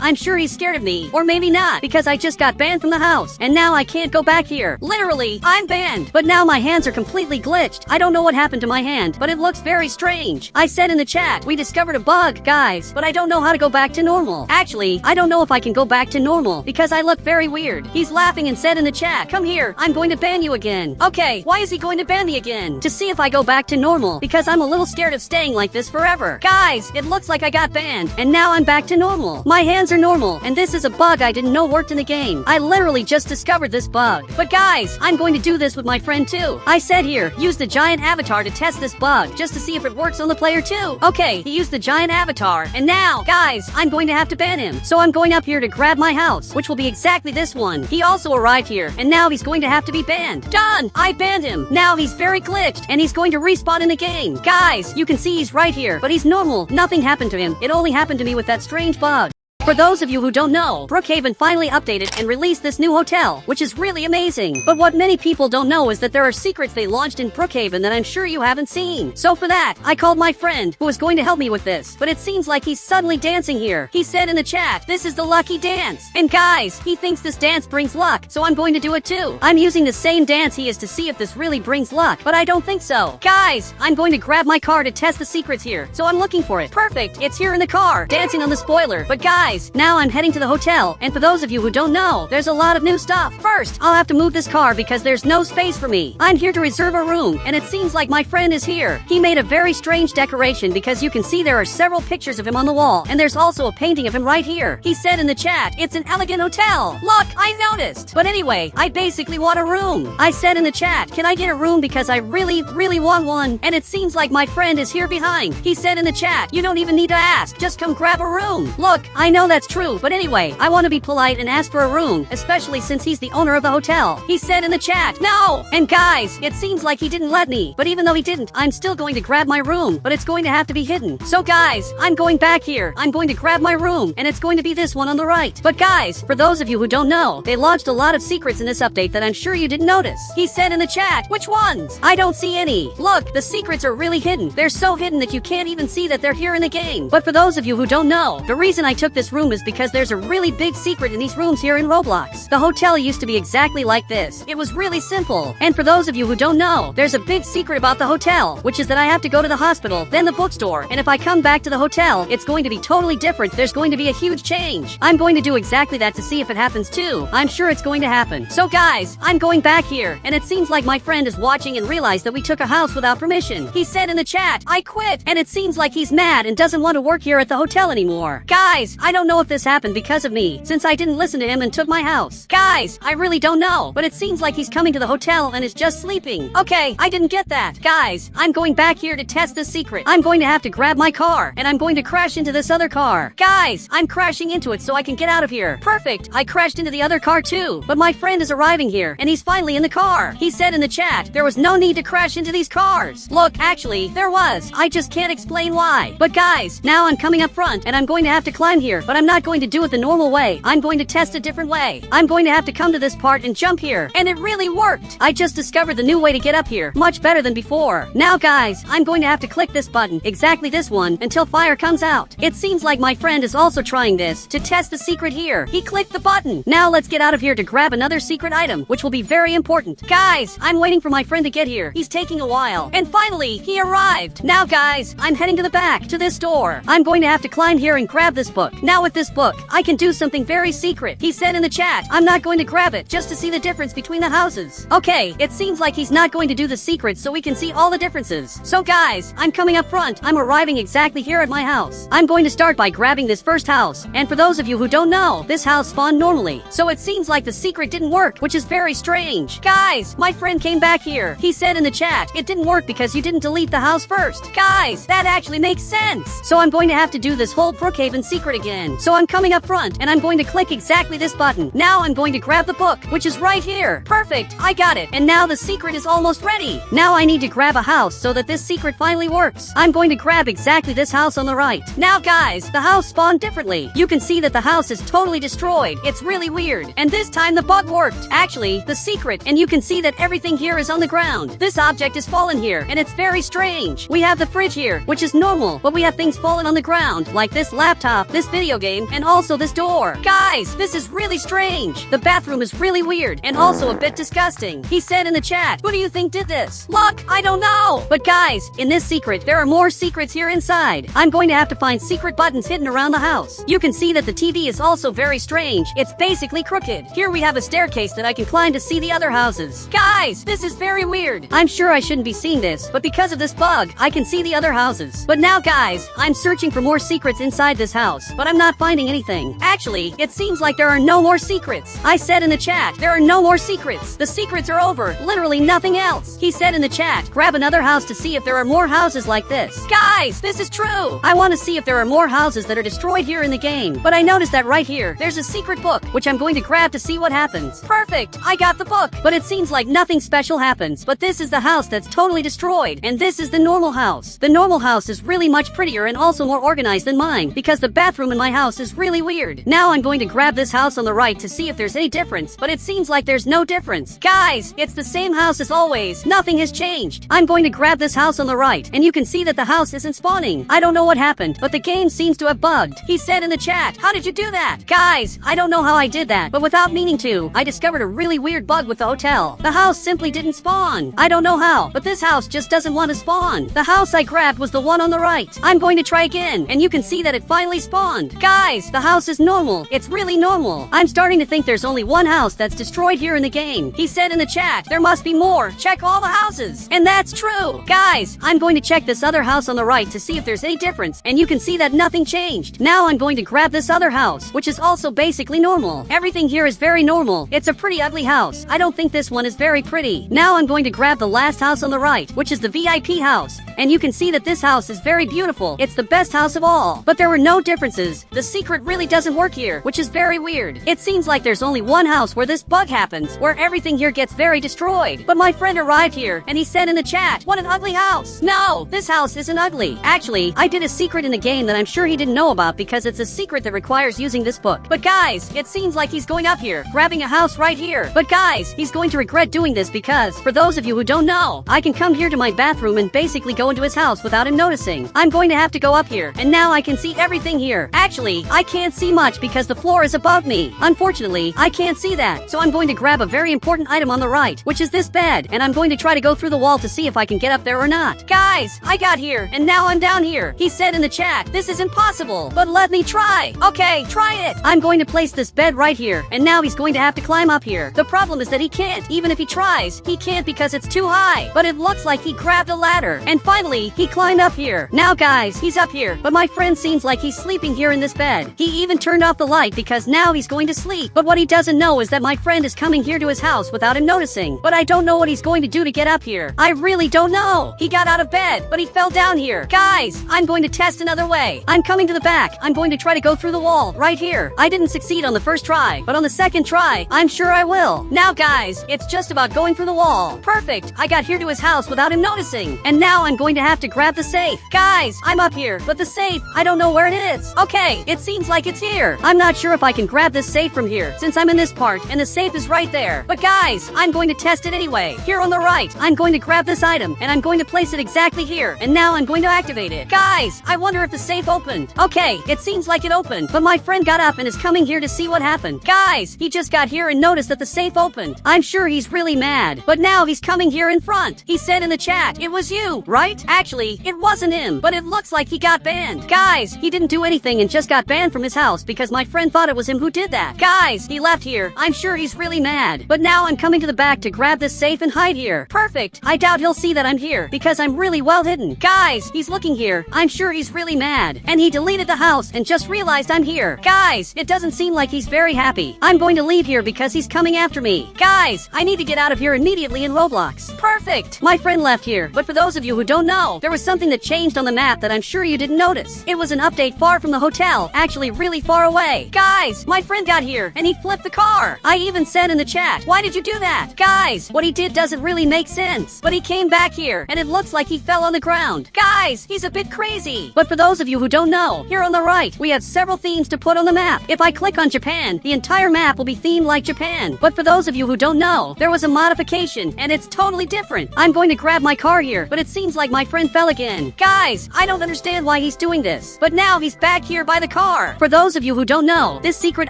[SPEAKER 1] I'm sure he's scared of me. Or maybe not, because I just got banned from the house, and now I can't go back here. Literally, I'm banned. But now my hands are completely glitched. I don't know what happened to my hand, but it looks very strange. I said in the chat, we discovered a bug, guys, but I don't know how to go back to normal. Actually, I don't know if I can go back to normal, because I look very weird. He's laughing and said in the chat, come here, I'm going to ban you again. Okay, why is he going to ban me again? To see if I go back to normal, because I'm a little scared of staying like this forever. Guys, it looks like I got banned, and now I'm back to normal. My hands are normal, and this is a bug I didn't know worked in the game. I literally just discovered this bug. But guys, I'm going to do this with my friend too. I said here, use the giant avatar to test this bug, just to see if it works on the player too. Okay, he used the giant avatar, and now, guys, I'm going to have to ban him. So I'm going up here to grab my house, which will be exactly this one. He also arrived here, and now he's going to have to be banned. Done! I banned him. Now he's very glitched, and he's going to respawn in the game. Guys, you can see he's right here, but he's normal. Nothing happened to him. It only happened to me with that strange bug. For those of you who don't know, Brookhaven finally updated and released this new hotel, which is really amazing. But what many people don't know is that there are secrets they launched in Brookhaven that I'm sure you haven't seen. So for that, I called my friend, who was going to help me with this. But it seems like he's suddenly dancing here. He said in the chat, this is the lucky dance. And guys, he thinks this dance brings luck, so I'm going to do it too. I'm using the same dance he is to see if this really brings luck, but I don't think so. Guys, I'm going to grab my car to test the secrets here, so I'm looking for it. Perfect, it's here in the car, dancing on the spoiler. But guys, now I'm heading to the hotel, and for those of you who don't know, there's a lot of new stuff. First, I'll have to move this car because there's no space for me. I'm here to reserve a room, and it seems like my friend is here. He made a very strange decoration because you can see there are several pictures of him on the wall, and there's also a painting of him right here. He said in the chat, it's an elegant hotel. Look, I noticed. But anyway, I basically want a room. I said in the chat, can I get a room because I really want one? And it seems like my friend is here behind. He said in the chat, you don't even need to ask, just come grab a room. Look, I know that's true, but anyway, I want to be polite and ask for a room, especially since he's the owner of the hotel. He said in the chat, no! And guys, it seems like he didn't let me, but even though he didn't, I'm still going to grab my room, but it's going to have to be hidden. So guys, I'm going back here. I'm going to grab my room, and it's going to be this one on the right. But guys, for those of you who don't know, they launched a lot of secrets in this update that I'm sure you didn't notice. He said in the chat, which ones? I don't see any. Look, the secrets are really hidden. They're so hidden that you can't even see that they're here in the game. But for those of you who don't know, the reason I took this room is because there's a really big secret in these rooms here in Roblox. The hotel used to be exactly like this. It was really simple. And for those of you who don't know, there's a big secret about the hotel, which is that I have to go to the hospital, then the bookstore, and if I come back to the hotel, it's going to be totally different. There's going to be a huge change. I'm going to do exactly that to see if it happens too. I'm sure it's going to happen. So guys, I'm going back here, and it seems like my friend is watching and realized that we took a house without permission. He said in the chat, I quit, and it seems like he's mad and doesn't want to work here at the hotel anymore. Guys, I don't don't know if this happened because of me, since I didn't listen to him and took my house. Guys, I really don't know, but it seems like he's coming to the hotel and is just sleeping. Okay, I didn't get that. Guys, I'm going back here to test the secret. I'm going to have to grab my car, and I'm going to crash into this other car. Guys, I'm crashing into it so I can get out of here. Perfect, I crashed into the other car too, but my friend is arriving here, and he's finally in the car. He said in the chat, there was no need to crash into these cars. Look, actually, there was. I just can't explain why. But guys, now I'm coming up front, and I'm going to have to climb here, but I'm not going to do it the normal way. I'm going to test a different way. I'm going to have to come to this part and jump here, and it really worked. I just discovered the new way to get up here, much better than before. Now guys, I'm going to have to click this button, exactly this one, until fire comes out. It seems like my friend is also trying this, to test the secret here. He clicked the button. Now let's get out of here to grab another secret item, which will be very important. Guys, I'm waiting for my friend to get here. He's taking a while. And finally, he arrived. Now guys, I'm heading to the back, to this door. I'm going to have to climb here and grab this book. Now with this book, I can do something very secret. He said in the chat, I'm not going to grab it, just to see the difference between the houses. Okay, it seems like he's not going to do the secret so we can see all the differences. So guys, I'm coming up front. I'm arriving exactly here at my house. I'm going to start by grabbing this first house. And for those of you who don't know, this house spawned normally. So it seems like the secret didn't work, which is very strange. Guys, my friend came back here. He said in the chat, it didn't work because you didn't delete the house first. Guys, that actually makes sense. So I'm going to have to do this whole Brookhaven secret again. So I'm coming up front, and I'm going to click exactly this button. Now I'm going to grab the book, which is right here. Perfect, I got it. And now the secret is almost ready. Now I need to grab a house so that this secret finally works. I'm going to grab exactly this house on the right. Now guys, the house spawned differently. You can see that the house is totally destroyed. It's really weird. And this time the bug worked. Actually, the secret, and you can see that everything here is on the ground. This object is fallen here, and it's very strange. We have the fridge here, which is normal, but we have things fallen on the ground, like this laptop, this video game, and also this door. Guys, this is really strange. The bathroom is really weird, and also a bit disgusting. He said in the chat, who do you think did this? Look, I don't know. But guys, in this secret, there are more secrets here inside. I'm going to have to find secret buttons hidden around the house. You can see that the TV is also very strange. It's basically crooked. Here we have a staircase that I can climb to see the other houses. Guys, this is very weird. I'm sure I shouldn't be seeing this, but because of this bug, I can see the other houses. But now guys, I'm searching for more secrets inside this house, but I'm not finding anything. Actually, it seems like there are no more secrets. I said in the chat, there are no more secrets. The secrets are over. Literally nothing else. He said in the chat, grab another house to see if there are more houses like this. Guys, this is true. I want to see if there are more houses that are destroyed here in the game. But I noticed that right here, there's a secret book, which I'm going to grab to see what happens. Perfect. I got the book. But it seems like nothing special happens. But this is the house that's totally destroyed. And this is the normal house. The normal house is really much prettier and also more organized than mine, because the bathroom in my house is really weird. Now I'm going to grab this house on the right to see if there's any difference, but it seems like there's no difference. Guys, it's the same house as always. Nothing has changed. I'm going to grab this house on the right, and you can see that the house isn't spawning. I don't know what happened, but the game seems to have bugged. He said in the chat, how did you do that? Guys, I don't know how I did that, but without meaning to, I discovered a really weird bug with the hotel. The house simply didn't spawn. I don't know how, but this house just doesn't want to spawn. The house I grabbed was the one on the right. I'm going to try again, and you can see that it finally spawned. Guys, the house is normal. It's really normal. I'm starting to think there's only one house that's destroyed here in the game. He said in the chat, there must be more. Check all the houses. And that's true. Guys, I'm going to check this other house on the right to see if there's any difference, and you can see that nothing changed. Now I'm going to grab this other house, which is also basically normal. Everything here is very normal. It's a pretty ugly house. I don't think this one is very pretty. Now I'm going to grab the last house on the right, which is the VIP house. And you can see that this house is very beautiful. It's the best house of all. But there were no differences. The secret really doesn't work here, which is very weird. It seems like there's only one house where this bug happens, where everything here gets very destroyed. But my friend arrived here, and he said in the chat, what an ugly house. No, this house isn't ugly. Actually, I did a secret in the game that I'm sure he didn't know about because it's a secret that requires using this book. But guys, it seems like he's going up here, grabbing a house right here. But guys, he's going to regret doing this because, for those of you who don't know, I can come here to my bathroom and basically go into his house without him noticing. I'm going to have to go up here, and now I can see everything here. Actually, I can't see much because the floor is above me. Unfortunately, I can't see that. So I'm going to grab a very important item on the right, which is this bed, and I'm going to try to go through the wall to see if I can get up there or not. Guys, I got here, and now I'm down here. He said in the chat, this is impossible, but let me try. Okay, try it. I'm going to place this bed right here, and now he's going to have to climb up here. The problem is that he can't. Even if he tries, he can't because it's too high. But it looks like he grabbed a ladder, and finally finally, he climbed up here. Now guys, he's up here, but my friend seems like he's sleeping here in this bed. He even turned off the light because now he's going to sleep. But what he doesn't know is that my friend is coming here to his house without him noticing. But I don't know what he's going to do to get up here. I really don't know. He got out of bed, but he fell down here. Guys, I'm going to test another way. I'm coming to the back. I'm going to try to go through the wall right here. I didn't succeed on the first try, but on the second try, I'm sure I will. Now guys, it's just about going through the wall. Perfect. I got here to his house without him noticing. And now I'm going to have to grab the safe. Guys, I'm up here, but the safe, I don't know where it is. Okay, it seems like it's here. I'm not sure if I can grab this safe from here, since I'm in this part, and the safe is right there. But guys, I'm going to test it anyway. Here on the right, I'm going to grab this item, and I'm going to place it exactly here. And now I'm going to activate it. Guys, I wonder if the safe opened. Okay, it seems like it opened, but my friend got up and is coming here to see what happened. Guys, he just got here and noticed that the safe opened. I'm sure he's really mad, but now he's coming here in front. He said in the chat, it was you, right? Actually, it wasn't him, but it looks like he got banned. Guys, he didn't do anything and just got banned from his house because my friend thought it was him who did that. Guys, he left here. I'm sure he's really mad, but now I'm coming to the back to grab this safe and hide here. Perfect. I doubt he'll see that I'm here because I'm really well hidden. Guys, he's looking here. I'm sure he's really mad, and he deleted the house and just realized I'm here. Guys, it doesn't seem like he's very happy. I'm going to leave here because he's coming after me. Guys, I need to get out of here immediately in Roblox. Perfect. My friend left here, but for those of you who don't know, there was something that changed on the map that I'm sure you didn't notice. It was an update far from the hotel, actually really far away. Guys, my friend got here and he flipped the car. I even said in the chat, why did you do that? Guys, what he did doesn't really make sense, but he came back here and it looks like he fell on the ground. Guys, he's a bit crazy. But for those of you who don't know, here on the right, we have several themes to put on the map. If I click on Japan, the entire map will be themed like Japan. But for those of you who don't know, there was a modification and it's totally different. I'm going to grab my car here, but it seems like my friend fell again. Guys, I don't understand why he's doing this, but now he's back here by the car. For those of you who don't know, this secret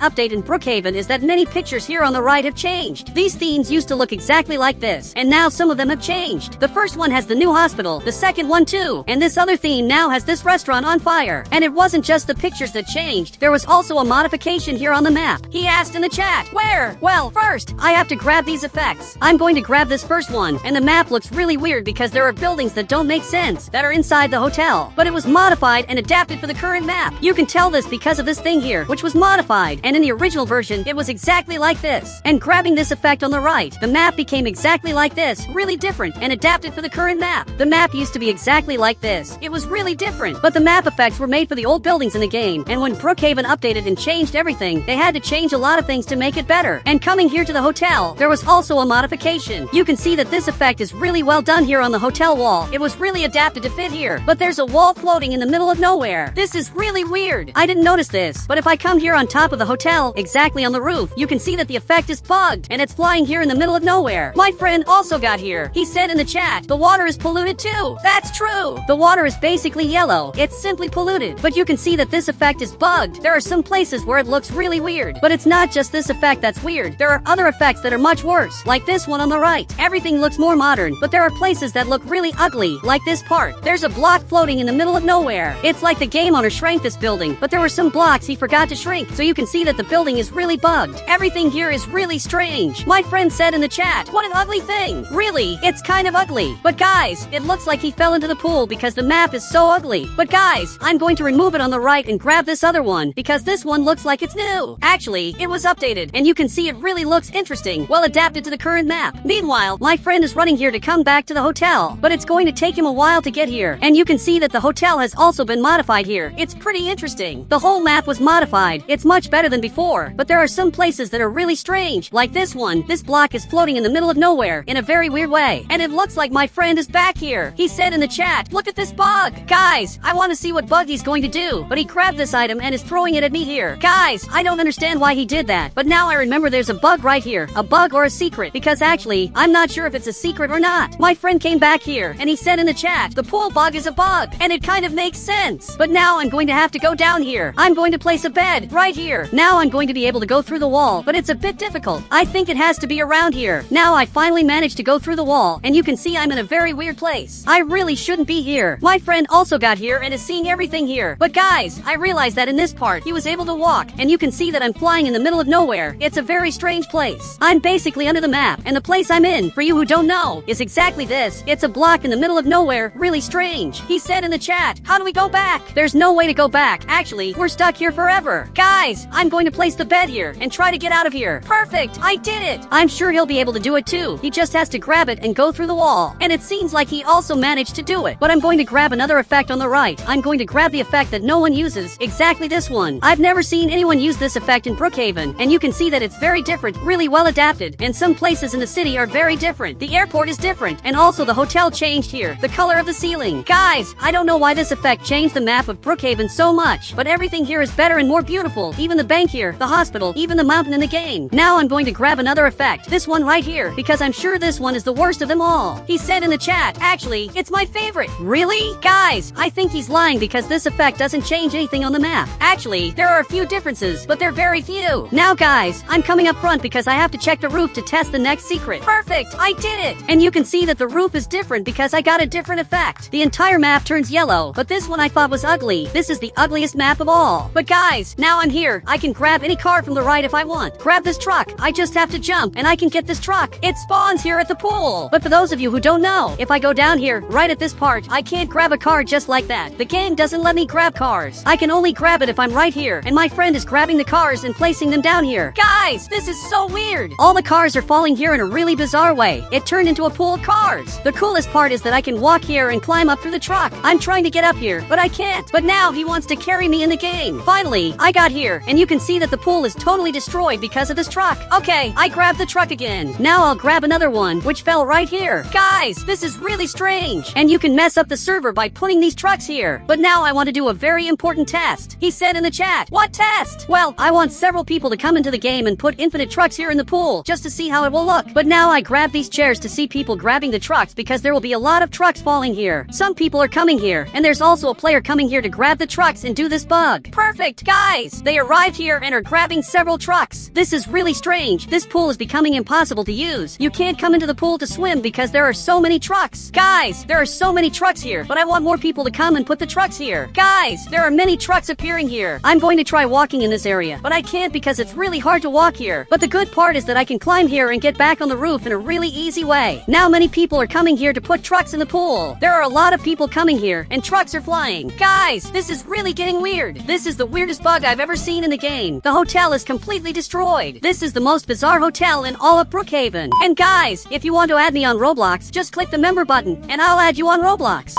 [SPEAKER 1] update in Brookhaven is that many pictures here on the right have changed. These themes used to look exactly like this, and now some of them have changed. The first one has the new hospital, the second one too, and this other theme now has this restaurant on fire. And it wasn't just the pictures that changed, there was also a modification here on the map. He asked in the chat, where? Well, first, I have to grab these effects. I'm going to grab this first one, and the map looks really weird because there are buildings that don't make sense, that are inside the hotel. But it was modified and adapted for the current map. You can tell this because of this thing here, which was modified, and in the original version, it was exactly like this. And grabbing this effect on the right, the map became exactly like this, really different, and adapted for the current map. The map used to be exactly like this. It was really different, but the map effects were made for the old buildings in the game, and when Brookhaven updated and changed everything, they had to change a lot of things to make it better. And coming here to the hotel, there was also a modification. You can see that this effect is really well done here on the hotel wall. It was really adapted to fit here, but there's a wall floating in the middle of nowhere. This is really weird. I didn't notice this, but if I come here on top of the hotel, exactly on the roof, you can see that the effect is bugged, and it's flying here in the middle of nowhere. My friend also got here. He said in the chat, the water is polluted too. That's true. The water is basically yellow. It's simply polluted, but you can see that this effect is bugged. There are some places where it looks really weird, but it's not just this effect that's weird. There are other effects that are much worse, like this one on the right. Everything looks more modern, but there are places that look really ugly, like this part. There's a block floating in the middle of nowhere. It's like the game owner shrank this building, but there were some blocks he forgot to shrink, so you can see that the building is really bugged. Everything here is really strange. My friend said in the chat, what an ugly thing. Really, it's kind of ugly. But guys, it looks like he fell into the pool because the map is so ugly. But guys, I'm going to remove it on the right and grab this other one, because this one looks like it's new. Actually, it was updated, and you can see it really looks interesting, well adapted to the current map. Meanwhile, my friend is running here to come back to the hotel, but it's going to take him a while to get here. And you can see that the hotel has also been modified here. It's pretty interesting. The whole map was modified. It's much better than before, but there are some places that are really strange, like this one. This block is floating in the middle of nowhere in a very weird way, and it looks like my friend is back here. He said in the chat, look at this bug. Guys, I want to see what bug he's going to do, but he grabbed this item and is throwing it at me here. Guys, I don't understand why he did that, but now I remember there's a bug right here, a bug or a secret, because actually, I'm not sure if it's a secret or not. My friend came back here, and he said in the chat, the pool bug is a bug, and it kind of makes sense. But now I'm going to have to go down here. I'm going to place a bed right here. Now I'm going to be able to go through the wall, but it's a bit difficult. I think it has to be around here. Now I finally managed to go through the wall, and you can see I'm in a very weird place. I really shouldn't be here. My friend also got here and is seeing everything here. But guys, I realized that in this part, he was able to walk, and you can see that I'm flying in the middle of nowhere. It's a very strange place. I'm basically under the map, and the place I'm in, for you who don't know, is exactly this. It's a block in the middle of nowhere, really strange. He said in the chat, how do we go back? There's no way to go back. Actually, we're stuck here forever. Guys, I'm going to place the bed here and try to get out of here. Perfect, I did it. I'm sure he'll be able to do it too. He just has to grab it and go through the wall. And it seems like he also managed to do it. But I'm going to grab another effect on the right. I'm going to grab the effect that no one uses. Exactly this one. I've never seen anyone use this effect in Brookhaven, and you can see that it's very different, really well adapted, and some places in the city are very different. The airport is different, and also the hotel changed here. The color of the ceiling. Guys, I don't know why this effect changed the map of Brookhaven so much, but everything here is better and more beautiful. Even the bank here, the hospital, even the mountain in the game. Now I'm going to grab another effect. This one right here, because I'm sure this one is the worst of them all. He said in the chat, actually, it's my favorite. Really? Guys, I think he's lying because this effect doesn't change anything on the map. Actually, there are a few differences, but they're very few. Now guys, I'm coming up front because I have to check the roof to test the next secret. Perfect, I did it! And you can see that the roof is different because I got a different effect. The entire map turns yellow, but this one I thought was ugly. This is the ugliest map of all. But guys, now I'm here. I can grab any car from the right if I want. Grab this truck. I just have to jump, and I can get this truck. It spawns here at the pool. But for those of you who don't know, if I go down here, right at this part, I can't grab a car just like that. The game doesn't let me grab cars. I can only grab it if I'm right here, and my friend is grabbing the cars and placing them down here. Guys, this is so weird. All the cars are falling here in a really bizarre way. It turned into a pool of cars. The coolest part is that I can walk here and climb up through the truck. I'm trying to get up here, but I can't. But now he wants to carry me in the game. Finally, I got here, and you can see that the pool is totally destroyed because of this truck. Okay, I grabbed the truck again. Now I'll grab another one, which fell right here. Guys, this is really strange. And you can mess up the server by putting these trucks here. But now I want to do a very important test. He said in the chat, what test? Well, I want several people to come into the game and put infinite trucks here in the pool, just to see how it will look. But now I grab these chairs to see people grabbing the trucks because there will be a lot of trucks falling here. Some people are coming here, and there's also a player coming here to grab the trucks and do this bug. Perfect, guys! They arrived here and are grabbing several trucks. This is really strange. This pool is becoming impossible to use. You can't come into the pool to swim because there are so many trucks. Guys, there are so many trucks here, but I want more people to come and put the trucks here. Guys, there are many trucks appearing here. I'm going to try walking in this area, but I can't because it's really hard to walk here. But the good part is that I can climb here and get back on the roof in a really easy way. Now many people are coming here to put trucks in the pool. There are a lot of people coming here, and trucks are flying. Guys, this is really getting weird. This is the weirdest bug I've ever seen in the game. The hotel is completely destroyed. This is the most bizarre hotel in all of Brookhaven. And guys, if you want to add me on Roblox, just click the member button, and I'll add you on Roblox.